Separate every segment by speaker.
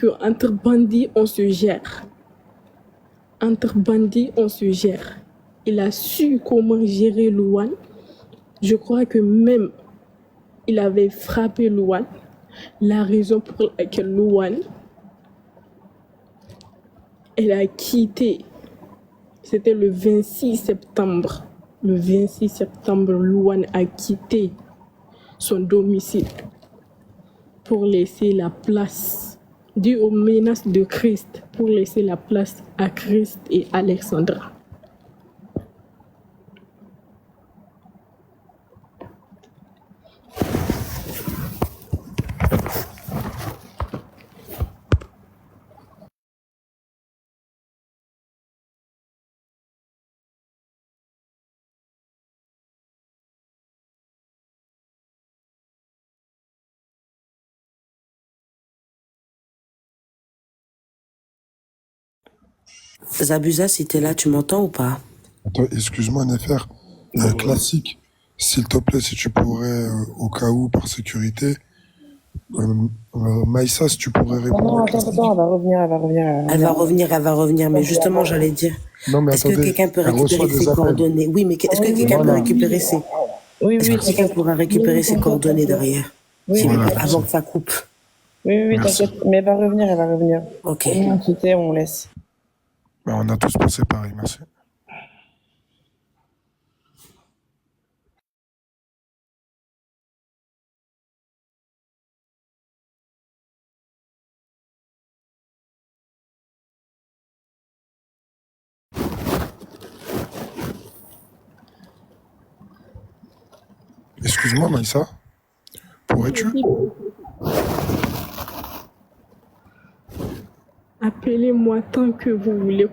Speaker 1: qu'entre bandits, on se gère. Entre bandits, on se gère. Il a su comment gérer Louane. Je crois que même il avait frappé Louane. La raison pour laquelle Louane, elle a quitté, c'était le 26 septembre. Le 26 septembre, Louane a quitté son domicile pour laisser la place, dû aux menaces de Christ, pour laisser la place à Christ et Alexandra.
Speaker 2: Zabuza, si t'es là, tu m'entends ou pas?
Speaker 3: Attends, excuse-moi, Nefer. Classique. S'il te plaît, si tu pourrais, au cas où, par sécurité, Maïssa, si tu pourrais répondre.
Speaker 4: Non, attends, elle va revenir.
Speaker 2: Elle va revenir, mais justement, j'allais dire,
Speaker 3: Non, mais
Speaker 2: est-ce que
Speaker 3: attendez,
Speaker 2: quelqu'un peut
Speaker 3: elle reçoit
Speaker 2: récupérer
Speaker 3: des
Speaker 2: ses
Speaker 3: appels.
Speaker 2: coordonnées? Oui, mais est-ce que quelqu'un peut
Speaker 3: Voilà.
Speaker 2: récupérer ses...
Speaker 4: Oui,
Speaker 2: Est-ce que quelqu'un pourra récupérer ses coordonnées derrière?
Speaker 4: Oui,
Speaker 2: S'il vous
Speaker 4: oui,
Speaker 2: plaît,
Speaker 3: Voilà.
Speaker 2: avant que ça coupe.
Speaker 4: oui,
Speaker 3: Merci.
Speaker 4: t'inquiète. Mais elle va revenir.
Speaker 2: Ok.
Speaker 4: On laisse.
Speaker 3: Bah, on a tous pensé pareil, merci. Excuse-moi, Maïssa. Pourrais-tu?
Speaker 1: Appelez-moi tant que vous voulez.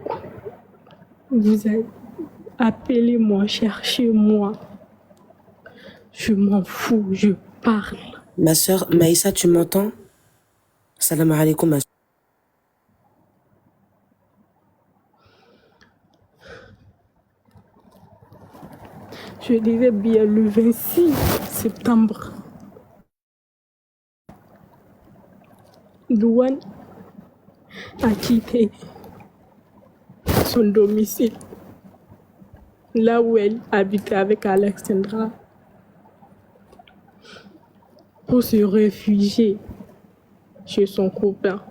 Speaker 1: Vous allez... Appelez-moi, cherchez-moi. Je m'en fous, je parle.
Speaker 2: Ma sœur, Maïssa, tu m'entends? Salam alaikum, ma sœur.
Speaker 1: Je disais bien le 26 septembre. Louane a quitté son domicile, là où elle habitait avec Alexandra, pour se réfugier chez son copain.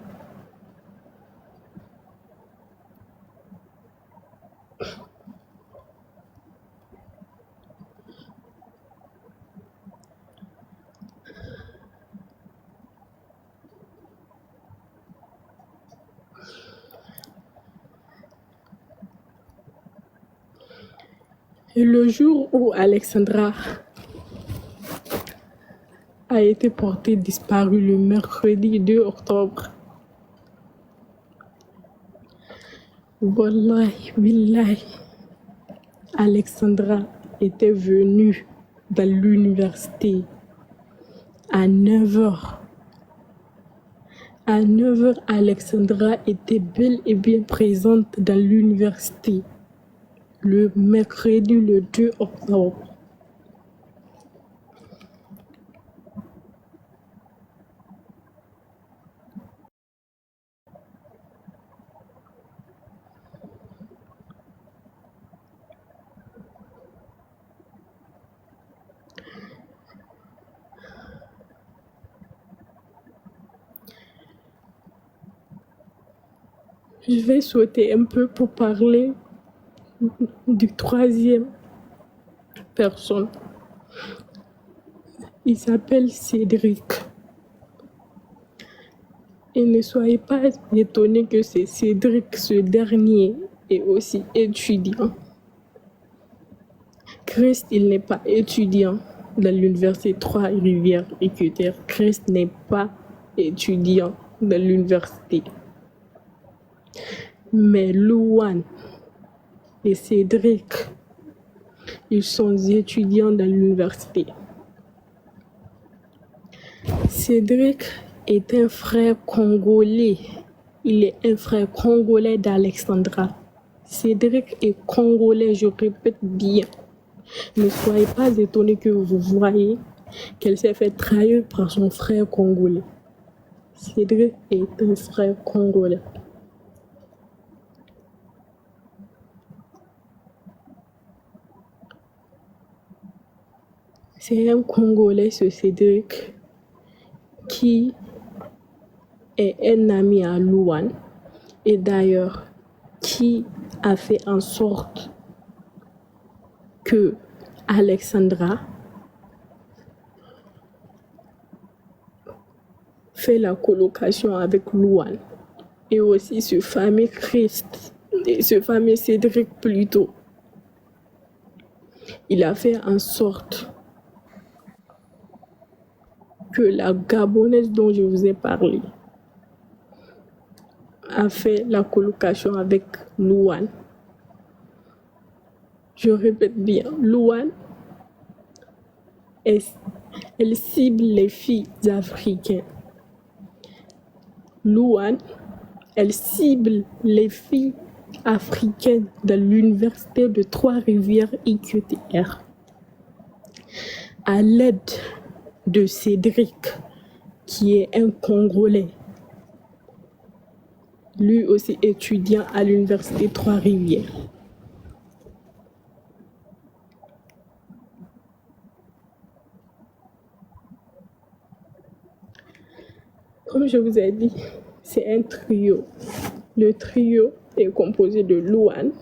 Speaker 1: Et le jour où Alexandra a été portée disparue, le mercredi 2 octobre, wallahi, billahi, Alexandra était venue dans l'université à 9h. À 9h, Alexandra était bel et bien présente dans l'université le mercredi, le 2 octobre. Je vais sauter un peu pour parler du troisième personne. Il s'appelle Cédric. Et ne soyez pas étonnés que c'est Cédric, ce dernier, est aussi étudiant. Christ, il n'est pas étudiant dans l'université Trois-Rivières Équiterre. Christ n'est pas étudiant dans l'université. Mais Louane et Cédric, ils sont étudiants dans l'université. Cédric est un frère congolais. Il est un frère congolais d'Alexandra. Cédric est congolais, je répète bien. Ne soyez pas étonnés que vous voyez qu'elle s'est fait trahir par son frère congolais. Cédric est un frère congolais. C'est un Congolais, ce Cédric, qui est un ami à Louane et d'ailleurs qui a fait en sorte que Alexandra fait la colocation avec Louane et aussi ce fameux Christ et ce fameux Cédric plutôt. Il a fait en sorte que la Gabonaise dont je vous ai parlé a fait la colocation avec Louane. Je répète bien, Louane, elle cible les filles africaines. Louane, elle cible les filles africaines de l'université de Trois-Rivières IQTR à l'aide de Cédric, qui est un Congolais, lui aussi étudiant à l'université Trois-Rivières. Comme je vous ai dit, c'est un trio. Le trio est composé de Louane,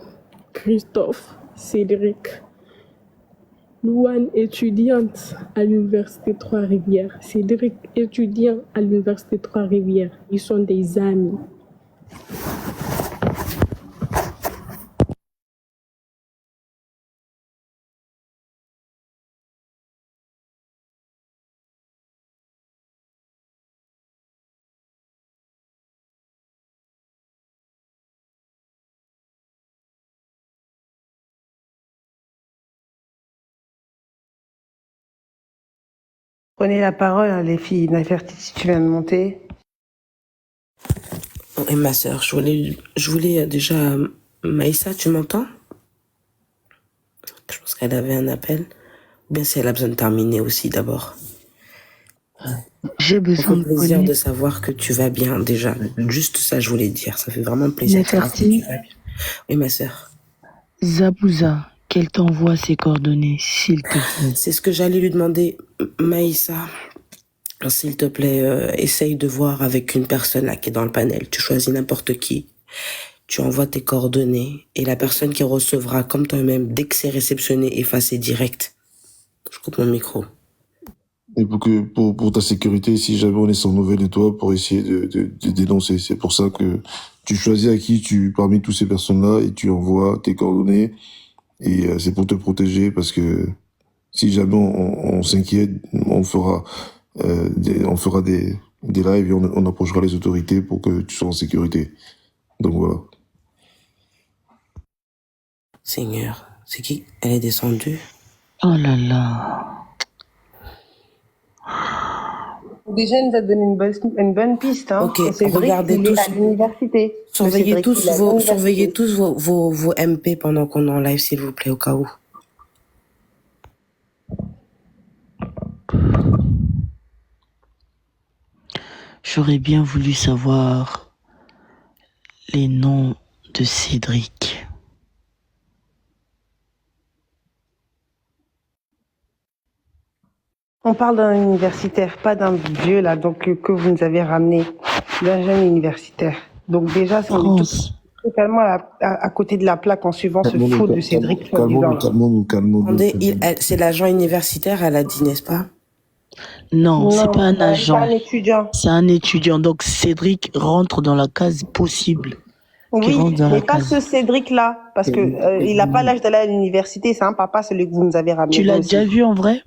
Speaker 1: Christophe, Cédric. Louane, étudiante à l'université Trois-Rivières. Cédric, étudiant à l'université Trois-Rivières. Ils sont des amis.
Speaker 5: Prenez la parole, hein, les filles. Nefertiti, si tu viens de monter.
Speaker 2: Et ma sœur, je voulais déjà... Maïssa, tu m'entends? Je pense qu'elle avait un appel. Ou bien si elle a besoin de terminer aussi d'abord.
Speaker 6: J'ai
Speaker 2: Ça
Speaker 6: besoin
Speaker 2: fait
Speaker 6: de
Speaker 2: plaisir de
Speaker 6: connaître
Speaker 2: savoir que tu vas bien déjà. Juste ça, je voulais dire. Ça fait vraiment plaisir de savoir que tu
Speaker 6: Neferti,
Speaker 2: vas bien. Oui, ma sœur.
Speaker 6: Zabouza, qu'elle t'envoie ses coordonnées, s'il te plaît.
Speaker 2: C'est ce que j'allais lui demander. Maïssa, s'il te plaît, essaye de voir avec une personne là qui est dans le panel. Tu choisis n'importe qui. Tu envoies tes coordonnées et la personne qui recevra comme toi-même, dès que c'est réceptionné, effacé direct. Je coupe mon micro.
Speaker 7: Et pour ta sécurité, si jamais on est sans nouvelles de toi, pour essayer de dénoncer. C'est pour ça que tu choisis à qui parmi toutes ces personnes-là, et tu envoies tes coordonnées, et c'est pour te protéger, parce que si jamais on s'inquiète, on fera des lives et on approchera les autorités pour que tu sois en sécurité. Donc voilà.
Speaker 2: Seigneur, c'est qui? Elle est descendue?
Speaker 6: Oh là là.
Speaker 5: Déjà, elle nous a donné une bonne piste. Hein.
Speaker 2: Ok,
Speaker 5: Et Cédric,
Speaker 2: regardez
Speaker 5: il est
Speaker 2: tous.
Speaker 5: à l'université.
Speaker 2: Surveillez
Speaker 5: Cédric, il est à
Speaker 2: surveillez
Speaker 5: l'université.
Speaker 2: tous vos MP pendant qu'on est en live, s'il vous plaît, au cas où.
Speaker 6: J'aurais bien voulu savoir les noms de Cédric.
Speaker 5: On parle d'un universitaire, pas d'un vieux là, donc que vous nous avez ramené, d'un jeune universitaire. Donc déjà, on est
Speaker 6: France,
Speaker 5: totalement à côté de la plaque en suivant ce faux de Cédric soi-disant.
Speaker 7: Calmons-nous.
Speaker 2: Attendez, c'est l'agent universitaire, elle a dit, n'est-ce pas?
Speaker 6: non, c'est pas un
Speaker 5: C'est
Speaker 6: agent,
Speaker 5: un étudiant.
Speaker 6: c'est un étudiant. Donc Cédric rentre dans la case possible. Qui
Speaker 5: Oui,
Speaker 6: rentre dans la
Speaker 5: mais pas
Speaker 6: case.
Speaker 5: ce Cédric-là, parce que il n'a pas l'âge d'aller à l'université. C'est un papa, celui que vous nous avez ramené.
Speaker 6: Tu l'as
Speaker 5: aussi.
Speaker 6: déjà vu en vrai?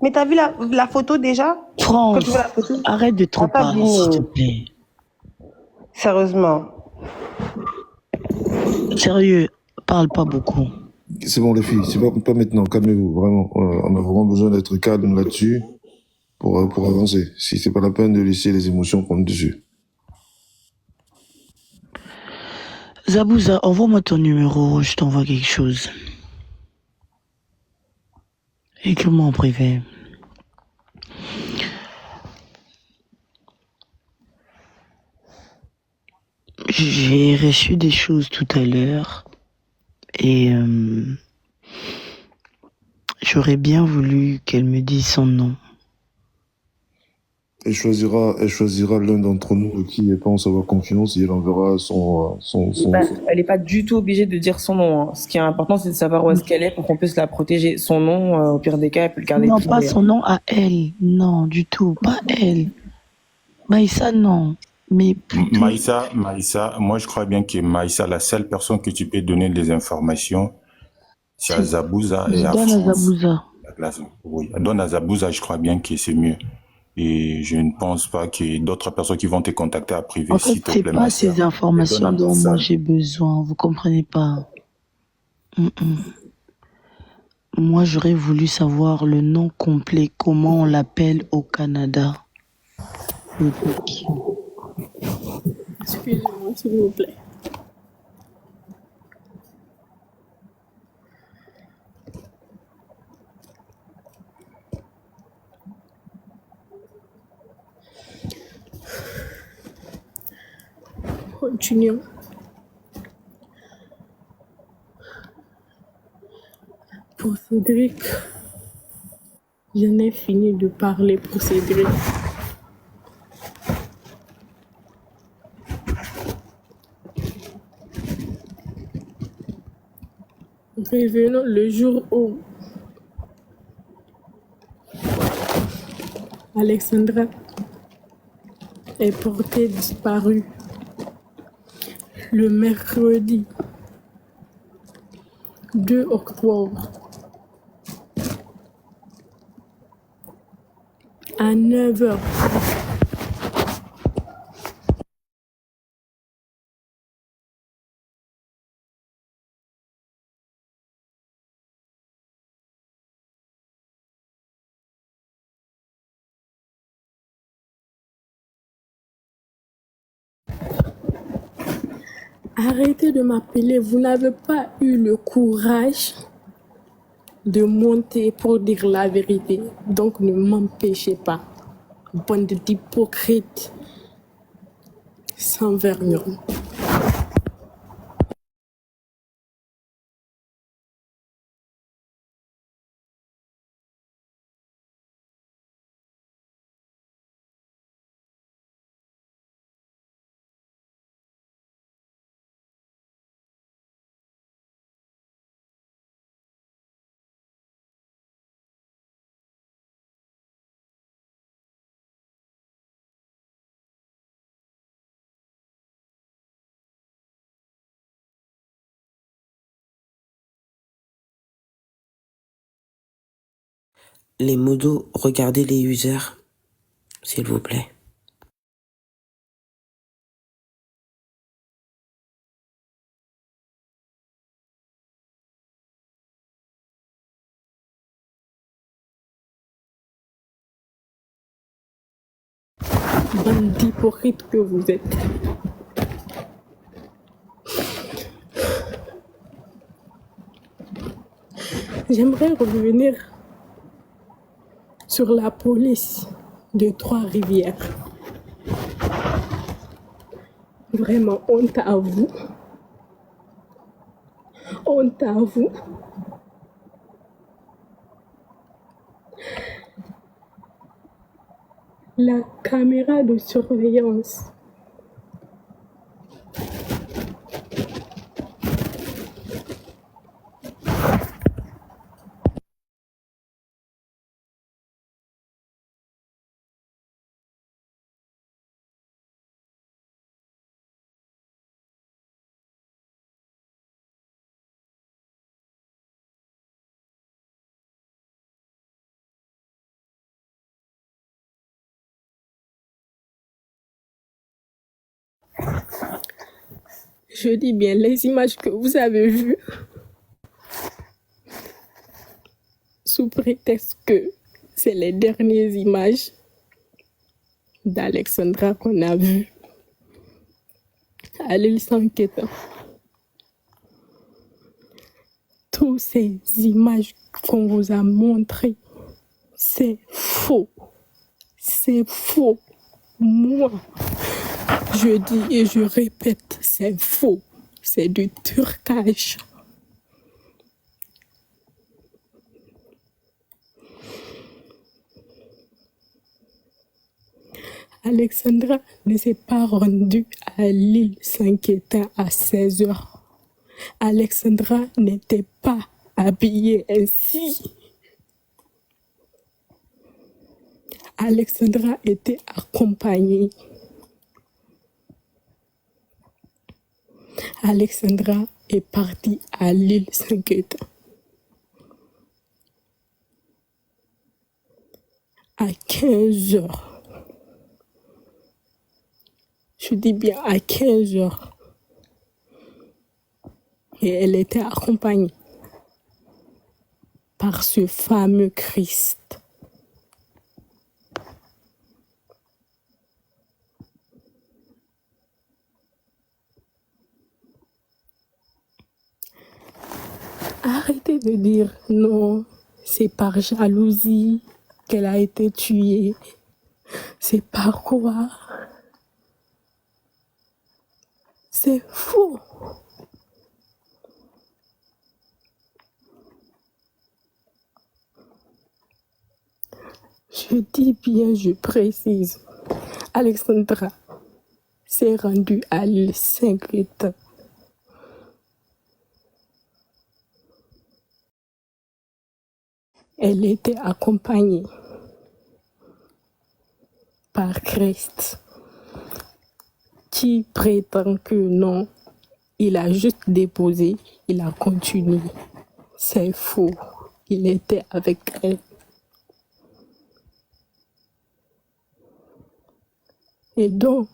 Speaker 5: Mais t'as vu la photo déjà? Quand
Speaker 6: France,
Speaker 5: tu vois la photo?
Speaker 6: arrête de trop
Speaker 5: T'as pas
Speaker 6: parler,
Speaker 5: vu,
Speaker 6: s'il te plaît.
Speaker 5: Sérieusement.
Speaker 6: Sérieux, parle pas beaucoup.
Speaker 7: C'est bon, les filles, c'est pas maintenant, calmez-vous, vraiment. On a vraiment besoin d'être calme là-dessus pour avancer. Si c'est pas la peine de laisser les émotions prendre dessus.
Speaker 6: Zabouza, envoie-moi ton numéro, je t'envoie quelque chose. Écris-moi en privé. J'ai reçu des choses tout à l'heure et j'aurais bien voulu qu'elle me dise son nom.
Speaker 7: Elle choisira l'un d'entre nous qui elle pense avoir confiance et elle enverra
Speaker 4: Elle n'est pas du tout obligée de dire son nom, hein. Ce qui est important, c'est de savoir où est-ce qu'elle est pour qu'on puisse la protéger. Son nom, au pire des cas, elle peut le garder
Speaker 6: Non,
Speaker 4: privé,
Speaker 6: pas
Speaker 4: hein.
Speaker 6: son nom à elle. Non, du tout. Pas elle. Maïssa, non. Mais plutôt...
Speaker 8: Maïssa, moi je crois bien que Maïssa, la seule personne que tu peux donner des informations, c'est à Zabouza et
Speaker 6: Je
Speaker 8: à
Speaker 6: donne à
Speaker 8: France.
Speaker 6: Zabouza.
Speaker 8: Oui, donne à Zabouza, je crois bien que c'est mieux. Et je ne pense pas qu'il y ait d'autres personnes qui vont te contacter à privé,
Speaker 6: En fait,
Speaker 8: s'il te
Speaker 6: c'est
Speaker 8: plaît,
Speaker 6: pas
Speaker 8: Maïssa.
Speaker 6: ces informations
Speaker 8: Donne à
Speaker 6: dont moi
Speaker 8: personne.
Speaker 6: j'ai besoin. Vous comprenez pas. Moi, j'aurais voulu savoir le nom complet, comment on l'appelle au Canada. Le truc.
Speaker 1: Excusez-moi, s'il vous plaît. Continuons. Pour Cédric, je n'ai fini de parler pour Cédric. Revenons le jour où Alexandra est portée disparue. Le mercredi 2 octobre à 9h. Arrêtez de m'appeler, vous n'avez pas eu le courage de monter pour dire la vérité. Donc ne m'empêchez pas. Bande d'hypocrites sans vergogne.
Speaker 2: Les modos, regardez les users, s'il vous plaît.
Speaker 1: Bande d'hypocrites que vous êtes. J'aimerais revenir sur la police de Trois-Rivières. Vraiment, honte à vous. Honte à vous. La caméra de surveillance. Je dis bien les images que vous avez vues, sous prétexte que c'est les dernières images d'Alexandra qu'on a vues à l'île Saint-Quentin. Toutes ces images qu'on vous a montrées, c'est faux. C'est faux. Moi, Je dis et je répète, c'est faux. C'est du turcage. Alexandra ne s'est pas rendue à l'île Saint-Quentin à 16h. Alexandra n'était pas habillée ainsi. Alexandra était accompagnée. Alexandra est partie à l'île Saint-Quentin à 15h. Je dis bien à 15h. Et elle était accompagnée par ce fameux Christ. Arrêtez de dire non, c'est par jalousie qu'elle a été tuée. C'est par quoi? C'est faux. Je dis bien, je précise. Alexandra s'est rendue à l'île Saint-Quentin. Elle était accompagnée par Christ, qui prétend que non, il a juste déposé, il a continué. C'est faux. Il était avec elle. Et donc,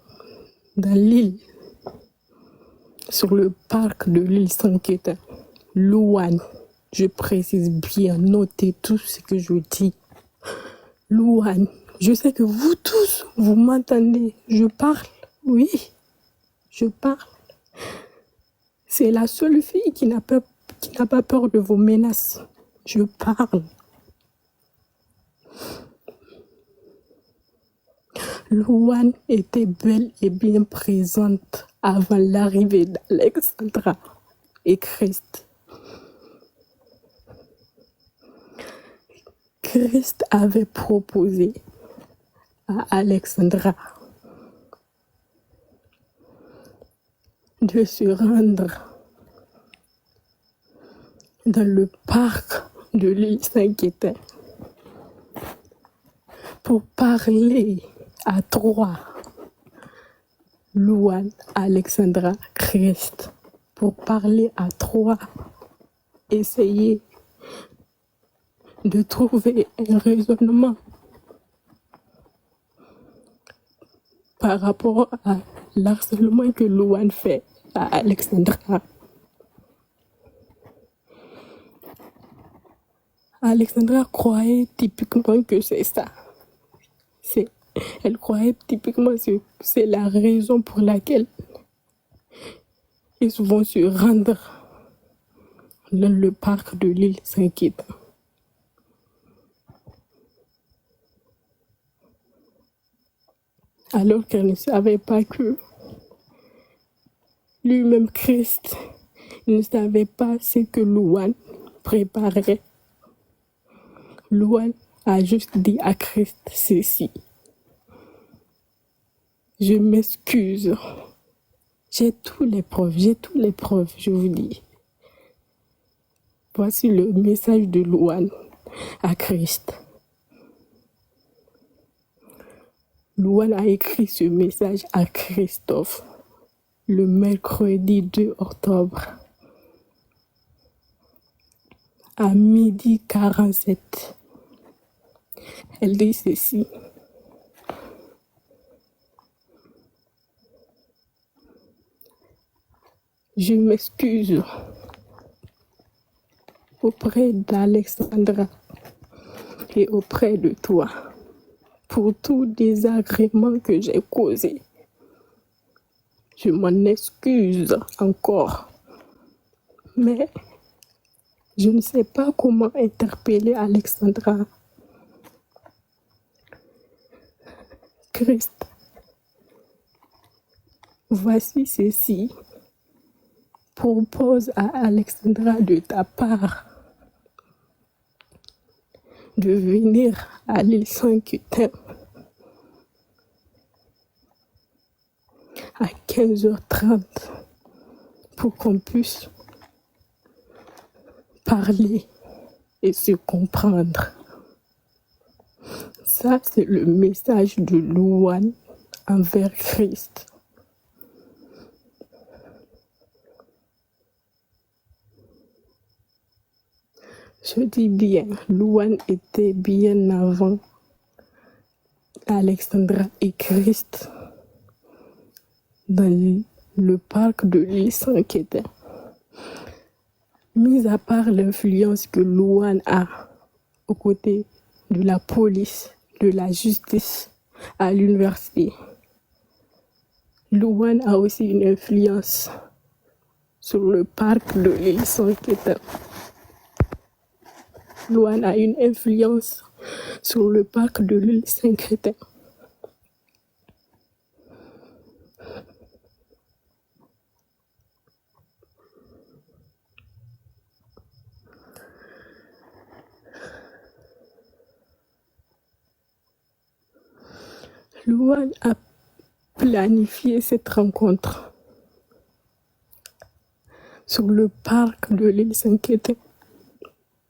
Speaker 1: dans l'île, sur le parc de l'île Saint-Quentin, Louane, je précise bien, notez tout ce que je dis. Louane, je sais que vous tous, vous m'entendez. Je parle, oui, je parle. C'est la seule fille qui n'a pas peur de vos menaces. Je parle. Louane était belle et bien présente avant l'arrivée d'Alexandra et Christ. Christ avait proposé à Alexandra de se rendre dans le parc de l'île Saint-Quentin pour parler à trois, Louane, Alexandra, Christ, pour parler à trois, essayer de trouver un raisonnement par rapport à l'harcèlement que Louane fait à Alexandra. Alexandra croyait typiquement que c'est ça. Elle croyait typiquement que c'est la raison pour laquelle ils vont se rendre dans le parc de l'île Saint-Quentin. Alors qu'elle ne savait pas que lui-même Christ ne savait pas ce que Louane préparait. Louane a juste dit à Christ ceci. Je m'excuse. J'ai toutes les preuves, je vous dis. Voici le message de Louane à Christ. Louane a écrit ce message à Christophe le mercredi 2 octobre à 12h47. Elle dit ceci. Je m'excuse auprès d'Alexandra et auprès de toi pour tout désagrément que j'ai causé. Je m'en excuse encore. Mais je ne sais pas comment interpeller Alexandra. Christ Voici ceci. Propose à Alexandra de ta part de venir à l'île Saint-Quentin à 15h30 pour qu'on puisse parler et se comprendre. Ça, c'est le message de Louane envers Christ. Je dis bien, Louane était bien avant Alexandra et Christ dans le parc de l'île Saint-Quentin. Mis à part l'influence que Louane a aux côtés de la police, de la justice à l'université, Louane a aussi une influence sur le parc de l'île Saint-Quentin. Louane a une influence sur le parc de l'île Saint-Quentin. Louane a planifié cette rencontre sur le parc de l'île Saint-Quentin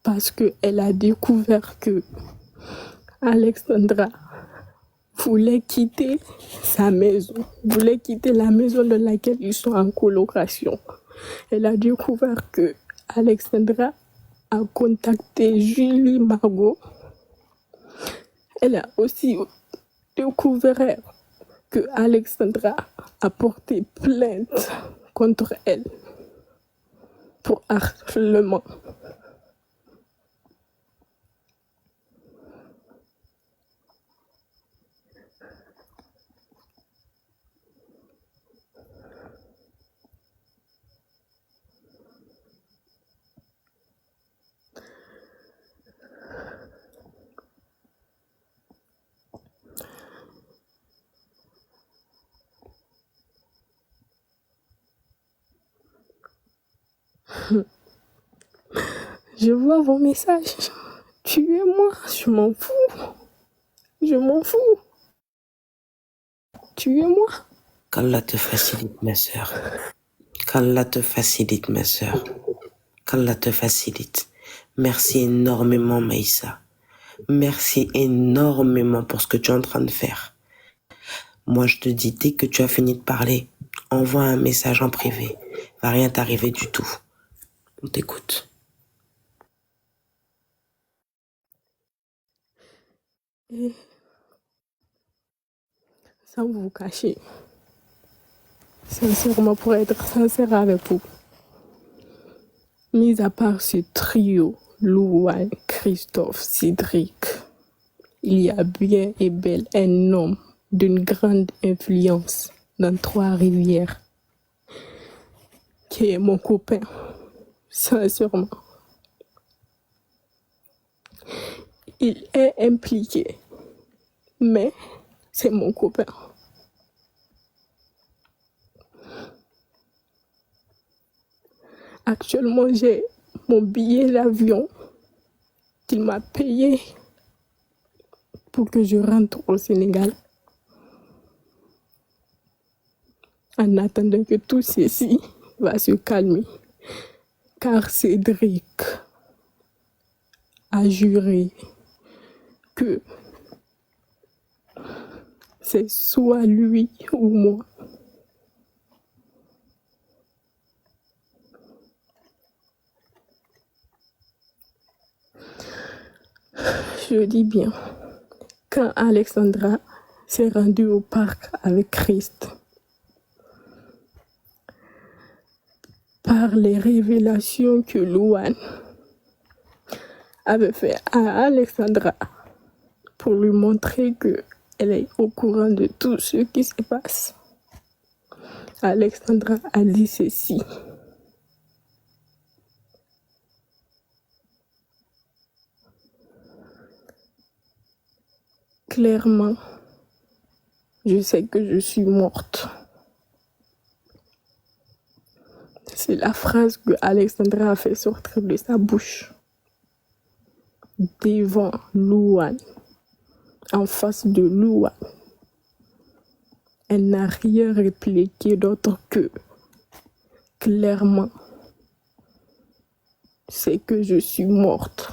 Speaker 1: parce qu'elle a découvert que Alexandra voulait quitter sa maison, voulait quitter la maison dans laquelle ils sont en colocation. Elle a découvert que Alexandra a contacté Julie Margot. Elle a aussi découvert que Alexandra a porté plainte contre elle pour harcèlement. Je vois vos messages. Tuez-moi, je m'en fous. Je m'en fous. Tuez-moi.
Speaker 2: Qu'Allah te facilite, ma sœur. Qu'Allah te facilite, ma sœur. Qu'Allah te facilite. Merci énormément, Maïssa. Merci énormément pour ce que tu es en train de faire. Moi, je te dis, dès que tu as fini de parler, envoie un message en privé. Va rien t'arriver du tout. On t'écoute.
Speaker 1: Et sans vous cacher, sincèrement, pour être sincère avec vous, mis à part ce trio, Louane, Christophe, Cédric, il y a bien et bel un homme d'une grande influence dans Trois-Rivières, qui est mon copain, sincèrement. Il est impliqué, mais c'est mon copain. Actuellement, j'ai mon billet d'avion qu'il m'a payé pour que je rentre au Sénégal. En attendant que tout ceci va se calmer. Car Cédric a juré que c'est soit lui ou moi. Je dis bien, quand Alexandra s'est rendue au parc avec Christ, par les révélations que Louane avait fait à Alexandra pour lui montrer qu'elle est au courant de tout ce qui se passe, Alexandra a dit ceci. Clairement, je sais que je suis morte. C'est la phrase que Alexandra a fait sortir de sa bouche. Devant Louane, en face de Louane. Elle n'a rien répliqué d'autre que clairement, c'est que je suis morte.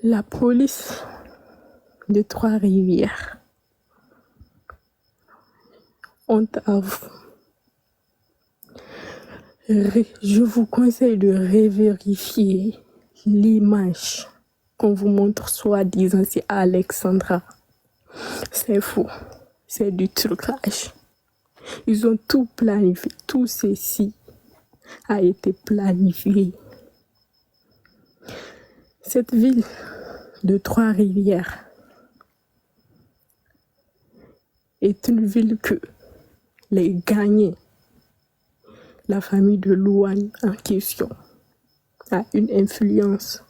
Speaker 1: La police de Trois-Rivières ont avoué. Je vous conseille de revérifier l'image qu'on vous montre soi-disant c'est Alexandra. C'est faux. C'est du trucage. Ils ont tout planifié. Tout ceci a été planifié. Cette ville de Trois-Rivières est une ville que les gagnants, la famille de Louane en question, a une influence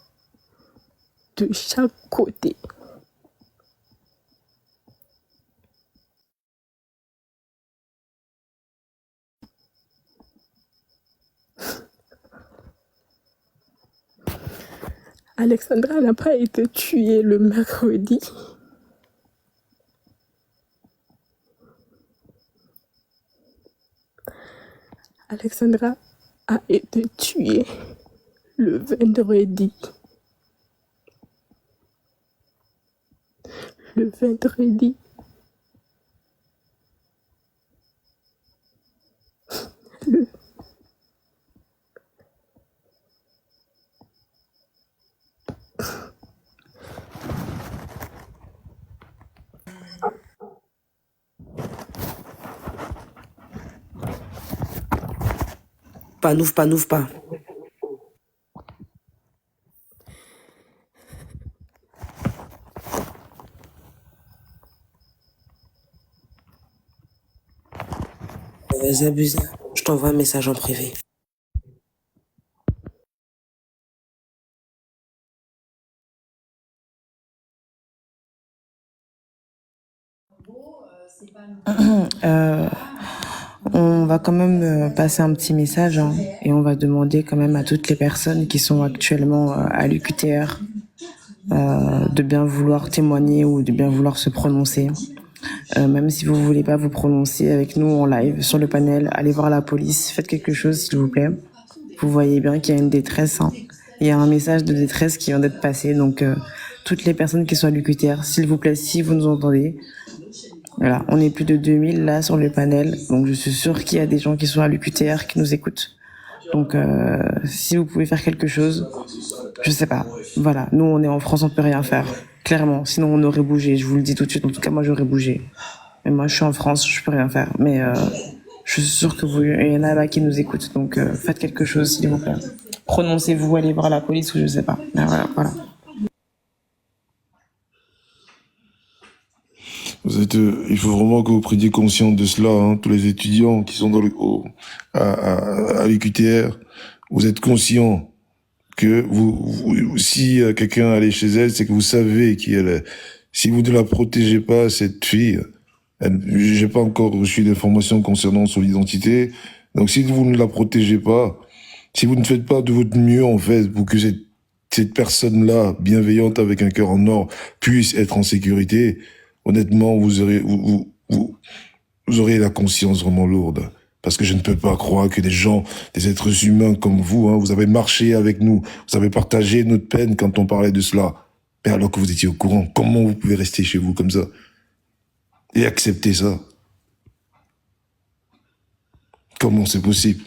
Speaker 1: de chaque côté. Alexandra n'a pas été tuée le mercredi. Alexandra a été tuée le vendredi. Le vendredi. Le
Speaker 2: Pas, n'ouvre pas, n'ouvre pas. Zabuza, je t'envoie un message en privé.
Speaker 4: On va quand même passer un petit message hein, et on va demander quand même à toutes les personnes qui sont actuellement à l'UQTR de bien vouloir témoigner ou de bien vouloir se prononcer. Même si vous voulez pas vous prononcer avec nous en live sur le panel, allez voir la police, faites quelque chose s'il vous plaît. Vous voyez bien qu'il y a une détresse. Hein. Il y a un message de détresse qui vient d'être passé. Donc toutes les personnes qui sont à l'UQTR, s'il vous plaît, si vous nous entendez, voilà, on est plus de 2000 là sur le panel. Donc je suis sûre qu'il y a des gens qui sont à l'UQTR qui nous écoutent. Donc si vous pouvez faire quelque chose, je sais pas. Voilà, nous on est en France, on peut rien faire. Clairement, sinon on aurait bougé, je vous le dis tout de suite. En tout cas, moi j'aurais bougé. Mais moi je suis en France, je peux rien faire. Mais je suis sûre que vous, il y en a là qui nous écoutent. Donc faites quelque chose s'il vous plaît. Prononcez-vous, allez voir la police ou je sais pas. Mais voilà.
Speaker 7: Il faut vraiment que vous preniez conscience de cela, hein, tous les étudiants qui sont à l'UQTR. Vous êtes conscients que si quelqu'un allait chez elle, c'est que vous savez qui elle est. Si vous ne la protégez pas, cette fille, j'ai pas encore reçu d'informations concernant son identité. Donc si vous ne la protégez pas, si vous ne faites pas de votre mieux en fait pour que cette personne-là, bienveillante avec un cœur en or, puisse être en sécurité, honnêtement, vous aurez la conscience vraiment lourde. Parce que je ne peux pas croire que des êtres humains comme vous, hein, vous avez marché avec nous, vous avez partagé notre peine quand on parlait de cela. Mais alors que vous étiez au courant, comment vous pouvez rester chez vous comme ça et accepter ça? Comment c'est possible?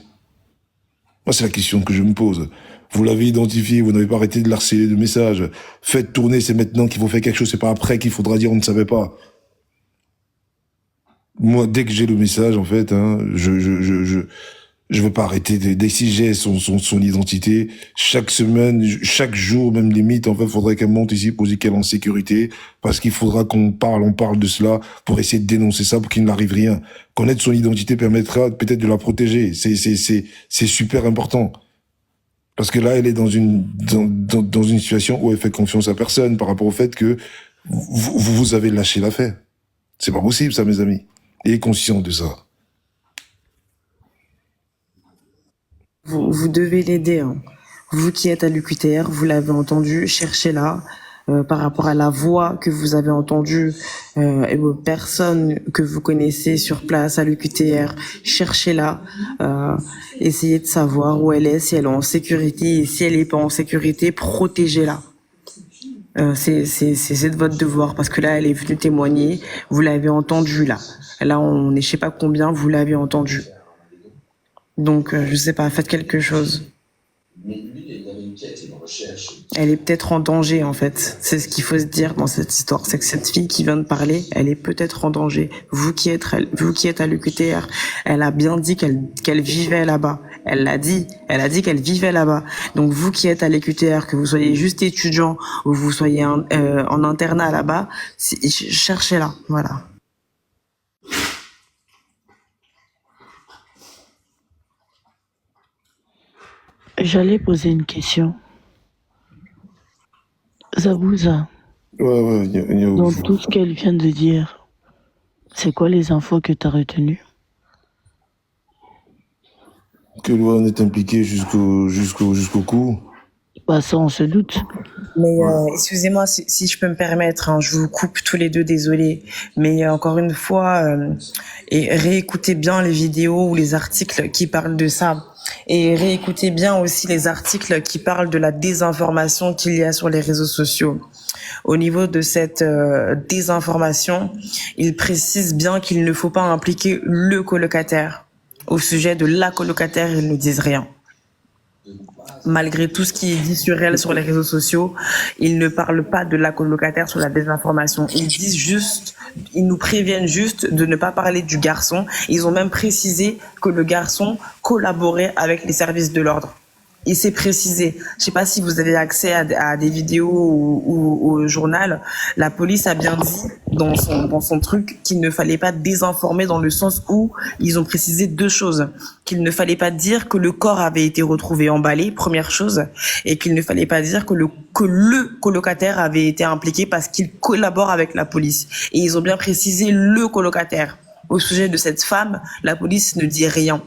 Speaker 7: Moi, c'est la question que je me pose. Vous l'avez identifié, vous n'avez pas arrêté de l'harceler de messages. Faites tourner, c'est maintenant qu'il faut faire quelque chose, c'est pas après qu'il faudra dire on ne savait pas. Moi, dès que j'ai le message, en fait, hein, je veux pas arrêter. Dès que si j'ai son identité, chaque semaine, chaque jour, même limite, en fait, faudrait qu'elle monte ici pour dire qu'elle est en sécurité, parce qu'il faudra on parle de cela pour essayer de dénoncer ça pour qu'il n'arrive rien. Connaître son identité permettra peut-être de la protéger. C'est super important. Parce que là, elle est dans une situation où elle fait confiance à personne par rapport au fait que vous avez lâché l'affaire. C'est pas possible, ça, mes amis. Ayez conscience de ça.
Speaker 4: Vous devez l'aider, hein. Vous qui êtes à l'UQTR, vous l'avez entendu, cherchez-la. Par rapport à la voix que vous avez entendue et aux personnes que vous connaissez sur place à l'UQTR, cherchez-la. Essayez de savoir où elle est, si elle est en sécurité, et si elle n'est pas en sécurité, protégez-la. C'est de votre devoir, parce que là, elle est venue témoigner, vous l'avez entendue là. Là, on est je sais pas combien, vous l'avez entendue. Donc, je sais pas, faites quelque chose. Elle est peut-être en danger, en fait. C'est ce qu'il faut se dire dans cette histoire. C'est que cette fille qui vient de parler, elle est peut-être en danger. Vous qui êtes à l'UQTR, elle a bien dit qu'elle vivait là-bas. Elle a dit qu'elle vivait là-bas. Donc vous qui êtes à l'UQTR, que vous soyez juste étudiant ou vous soyez en internat là-bas, cherchez-la. Voilà.
Speaker 6: J'allais poser une question. Zabouza,
Speaker 7: Ouais,
Speaker 6: dans tout ce qu'elle vient de dire, c'est quoi les infos que tu as retenues?
Speaker 7: que Luan est impliqué jusqu'au cou.
Speaker 6: Bah ça, on se doute.
Speaker 4: Mais excusez-moi si je peux me permettre, hein, je vous coupe tous les deux, désolé. Mais encore une fois, et réécoutez bien les vidéos ou les articles qui parlent de ça. Et réécoutez bien aussi les articles qui parlent de la désinformation qu'il y a sur les réseaux sociaux. Au niveau de cette désinformation, il précise bien qu'il ne faut pas impliquer le colocataire. Au sujet de la colocataire, ils ne disent rien. Malgré tout ce qui est dit sur elle sur les réseaux sociaux, ils ne parlent pas de la colocataire sur la désinformation. Ils nous préviennent juste de ne pas parler du garçon. Ils ont même précisé que le garçon collaborait avec les services de l'ordre. Il s'est précisé. Je sais pas si vous avez accès à des vidéos ou au journal. La police a bien dit dans son truc qu'il ne fallait pas désinformer, dans le sens où ils ont précisé deux choses. Qu'il ne fallait pas dire que le corps avait été retrouvé emballé, première chose, et qu'il ne fallait pas dire que le colocataire avait été impliqué parce qu'il collabore avec la police. Et ils ont bien précisé le colocataire. Au sujet de cette femme, la police ne dit rien.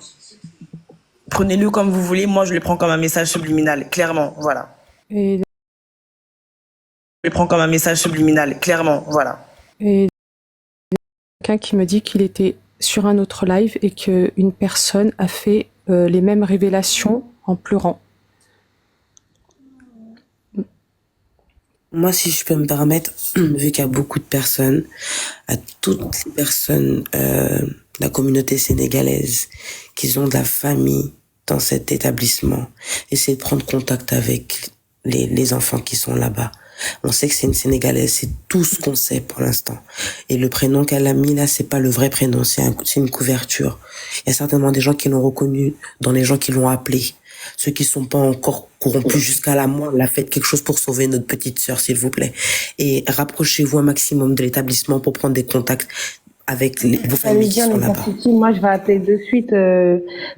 Speaker 4: Prenez-le comme vous voulez, moi je le prends comme un message subliminal, clairement, voilà.
Speaker 1: Et,
Speaker 4: Je le prends comme un message subliminal, clairement, voilà.
Speaker 1: et quelqu'un qui me dit qu'il était sur un autre live et qu'une personne a fait les mêmes révélations en pleurant.
Speaker 2: Moi, si je peux me permettre, vu qu'il y a beaucoup de personnes, à toutes les personnes de la communauté sénégalaise qui ont de la famille dans cet établissement, essayez de prendre contact avec les enfants qui sont là-bas. On sait que c'est une Sénégalaise, c'est tout ce qu'on sait pour l'instant. Et le prénom qu'elle a mis là, c'est pas le vrai prénom, c'est une couverture. Il y a certainement des gens qui l'ont reconnu dans les gens qui l'ont appelé. Ceux qui sont pas encore corrompus jusqu'à la moelle, là, faites quelque chose pour sauver notre petite sœur, s'il vous plaît. Et rapprochez-vous un maximum de l'établissement pour prendre des contacts avec vos familles qui sont là-bas.
Speaker 5: Moi, je vais appeler de suite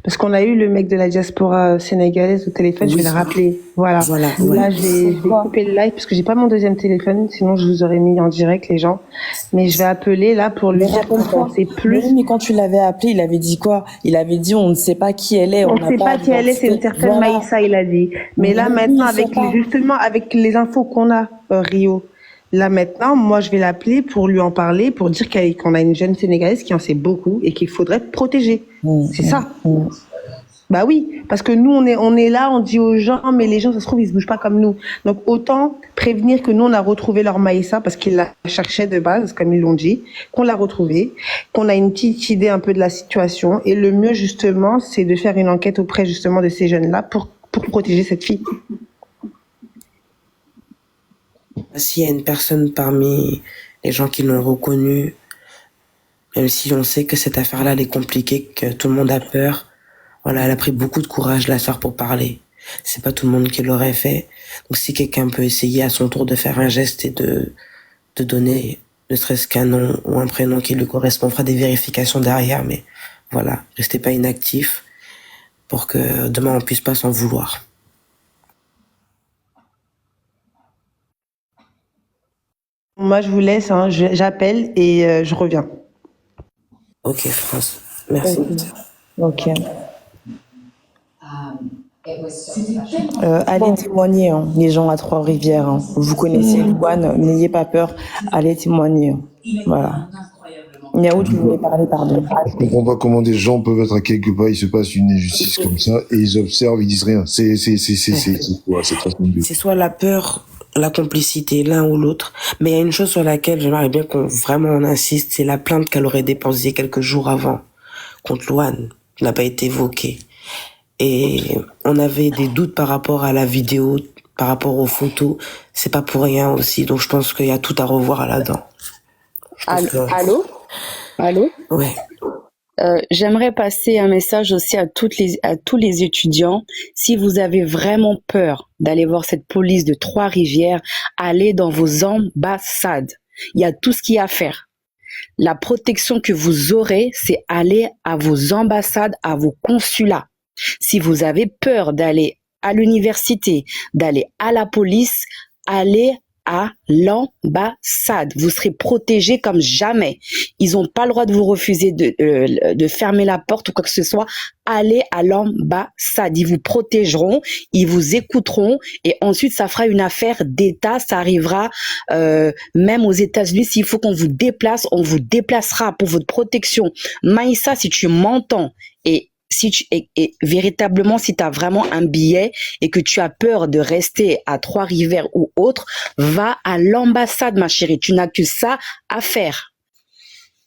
Speaker 5: parce qu'on a eu le mec de la diaspora sénégalaise au téléphone. Je vais le rappeler. Voilà. Là, je vais couper le live parce que j'ai pas mon deuxième téléphone. Sinon, je vous aurais mis en direct les gens. Mais je vais appeler là pour lui dire qu'on sait plus.
Speaker 4: Mais quand tu l'avais appelé, il avait dit quoi? Il avait dit on ne sait pas qui elle est.
Speaker 5: On ne sait pas qui elle est. C'est une certaine Maïssa, il a dit. Mais là, maintenant, avec les infos qu'on a, Rio. Là maintenant, moi je vais l'appeler pour lui en parler, pour dire qu'on a une jeune Sénégalaise qui en sait beaucoup et qu'il faudrait protéger. C'est ça. Bah oui, parce que nous on est là, on dit aux gens, mais les gens ça se trouve ils se bougent pas comme nous. Donc autant prévenir que nous on a retrouvé leur Maïssa parce qu'ils la cherchaient de base, comme ils l'ont dit, qu'on l'a retrouvée, qu'on a une petite idée un peu de la situation et le mieux justement c'est de faire une enquête auprès justement de ces jeunes là pour protéger cette fille.
Speaker 2: S'il y a une personne parmi les gens qui l'ont reconnue, même si on sait que cette affaire-là elle est compliquée, que tout le monde a peur, voilà, elle a pris beaucoup de courage la soeur pour parler. C'est pas tout le monde qui l'aurait fait. Donc si quelqu'un peut essayer à son tour de faire un geste et de donner ne serait-ce qu'un nom ou un prénom qui lui correspond, on fera des vérifications derrière, mais voilà, restez pas inactifs pour que demain on puisse pas s'en vouloir.
Speaker 5: Moi, je vous laisse, hein, j'appelle et je reviens.
Speaker 2: Ok, France. Merci.
Speaker 4: Ok. Allez témoigner, hein, les gens à Trois-Rivières. Hein. Vous connaissez Louane, n'ayez pas peur, allez témoigner. Hein. Voilà. Niaou, tu voulais parler, pardon.
Speaker 7: Je comprends pas comment des gens peuvent être à quelque part, il se passe une injustice comme ça, et ils observent, ils disent rien. C'est quoi, cette façon de vivre?
Speaker 2: C'est soit la peur, la complicité, l'un ou l'autre. Mais il y a une chose sur laquelle j'aimerais bien qu'on vraiment on insiste, c'est la plainte qu'elle aurait déposée quelques jours avant contre Louane, qui n'a pas été évoquée. Et on avait des doutes par rapport à la vidéo, par rapport aux photos. C'est pas pour rien aussi. Donc je pense qu'il y a tout à revoir là-dedans.
Speaker 9: Allô? Allô?
Speaker 2: Ouais.
Speaker 9: J'aimerais passer un message aussi à tous les étudiants. Si vous avez vraiment peur d'aller voir cette police de Trois-Rivières, allez dans vos ambassades. Il y a tout ce qu'il y a à faire. La protection que vous aurez, c'est aller à vos ambassades, à vos consulats. Si vous avez peur d'aller à l'université, d'aller à la police, allez à l'ambassade. Vous serez protégés comme jamais. Ils n'ont pas le droit de vous refuser de fermer la porte ou quoi que ce soit. Allez à l'ambassade. Ils vous protégeront, ils vous écouteront et ensuite ça fera une affaire d'État. Ça arrivera même aux États-Unis. S'il faut qu'on vous déplace, on vous déplacera pour votre protection. Maïssa, si tu m'entends et véritablement, si tu as vraiment un billet et que tu as peur de rester à Trois-Rivières ou autre, va à l'ambassade, ma chérie. Tu n'as que ça à faire.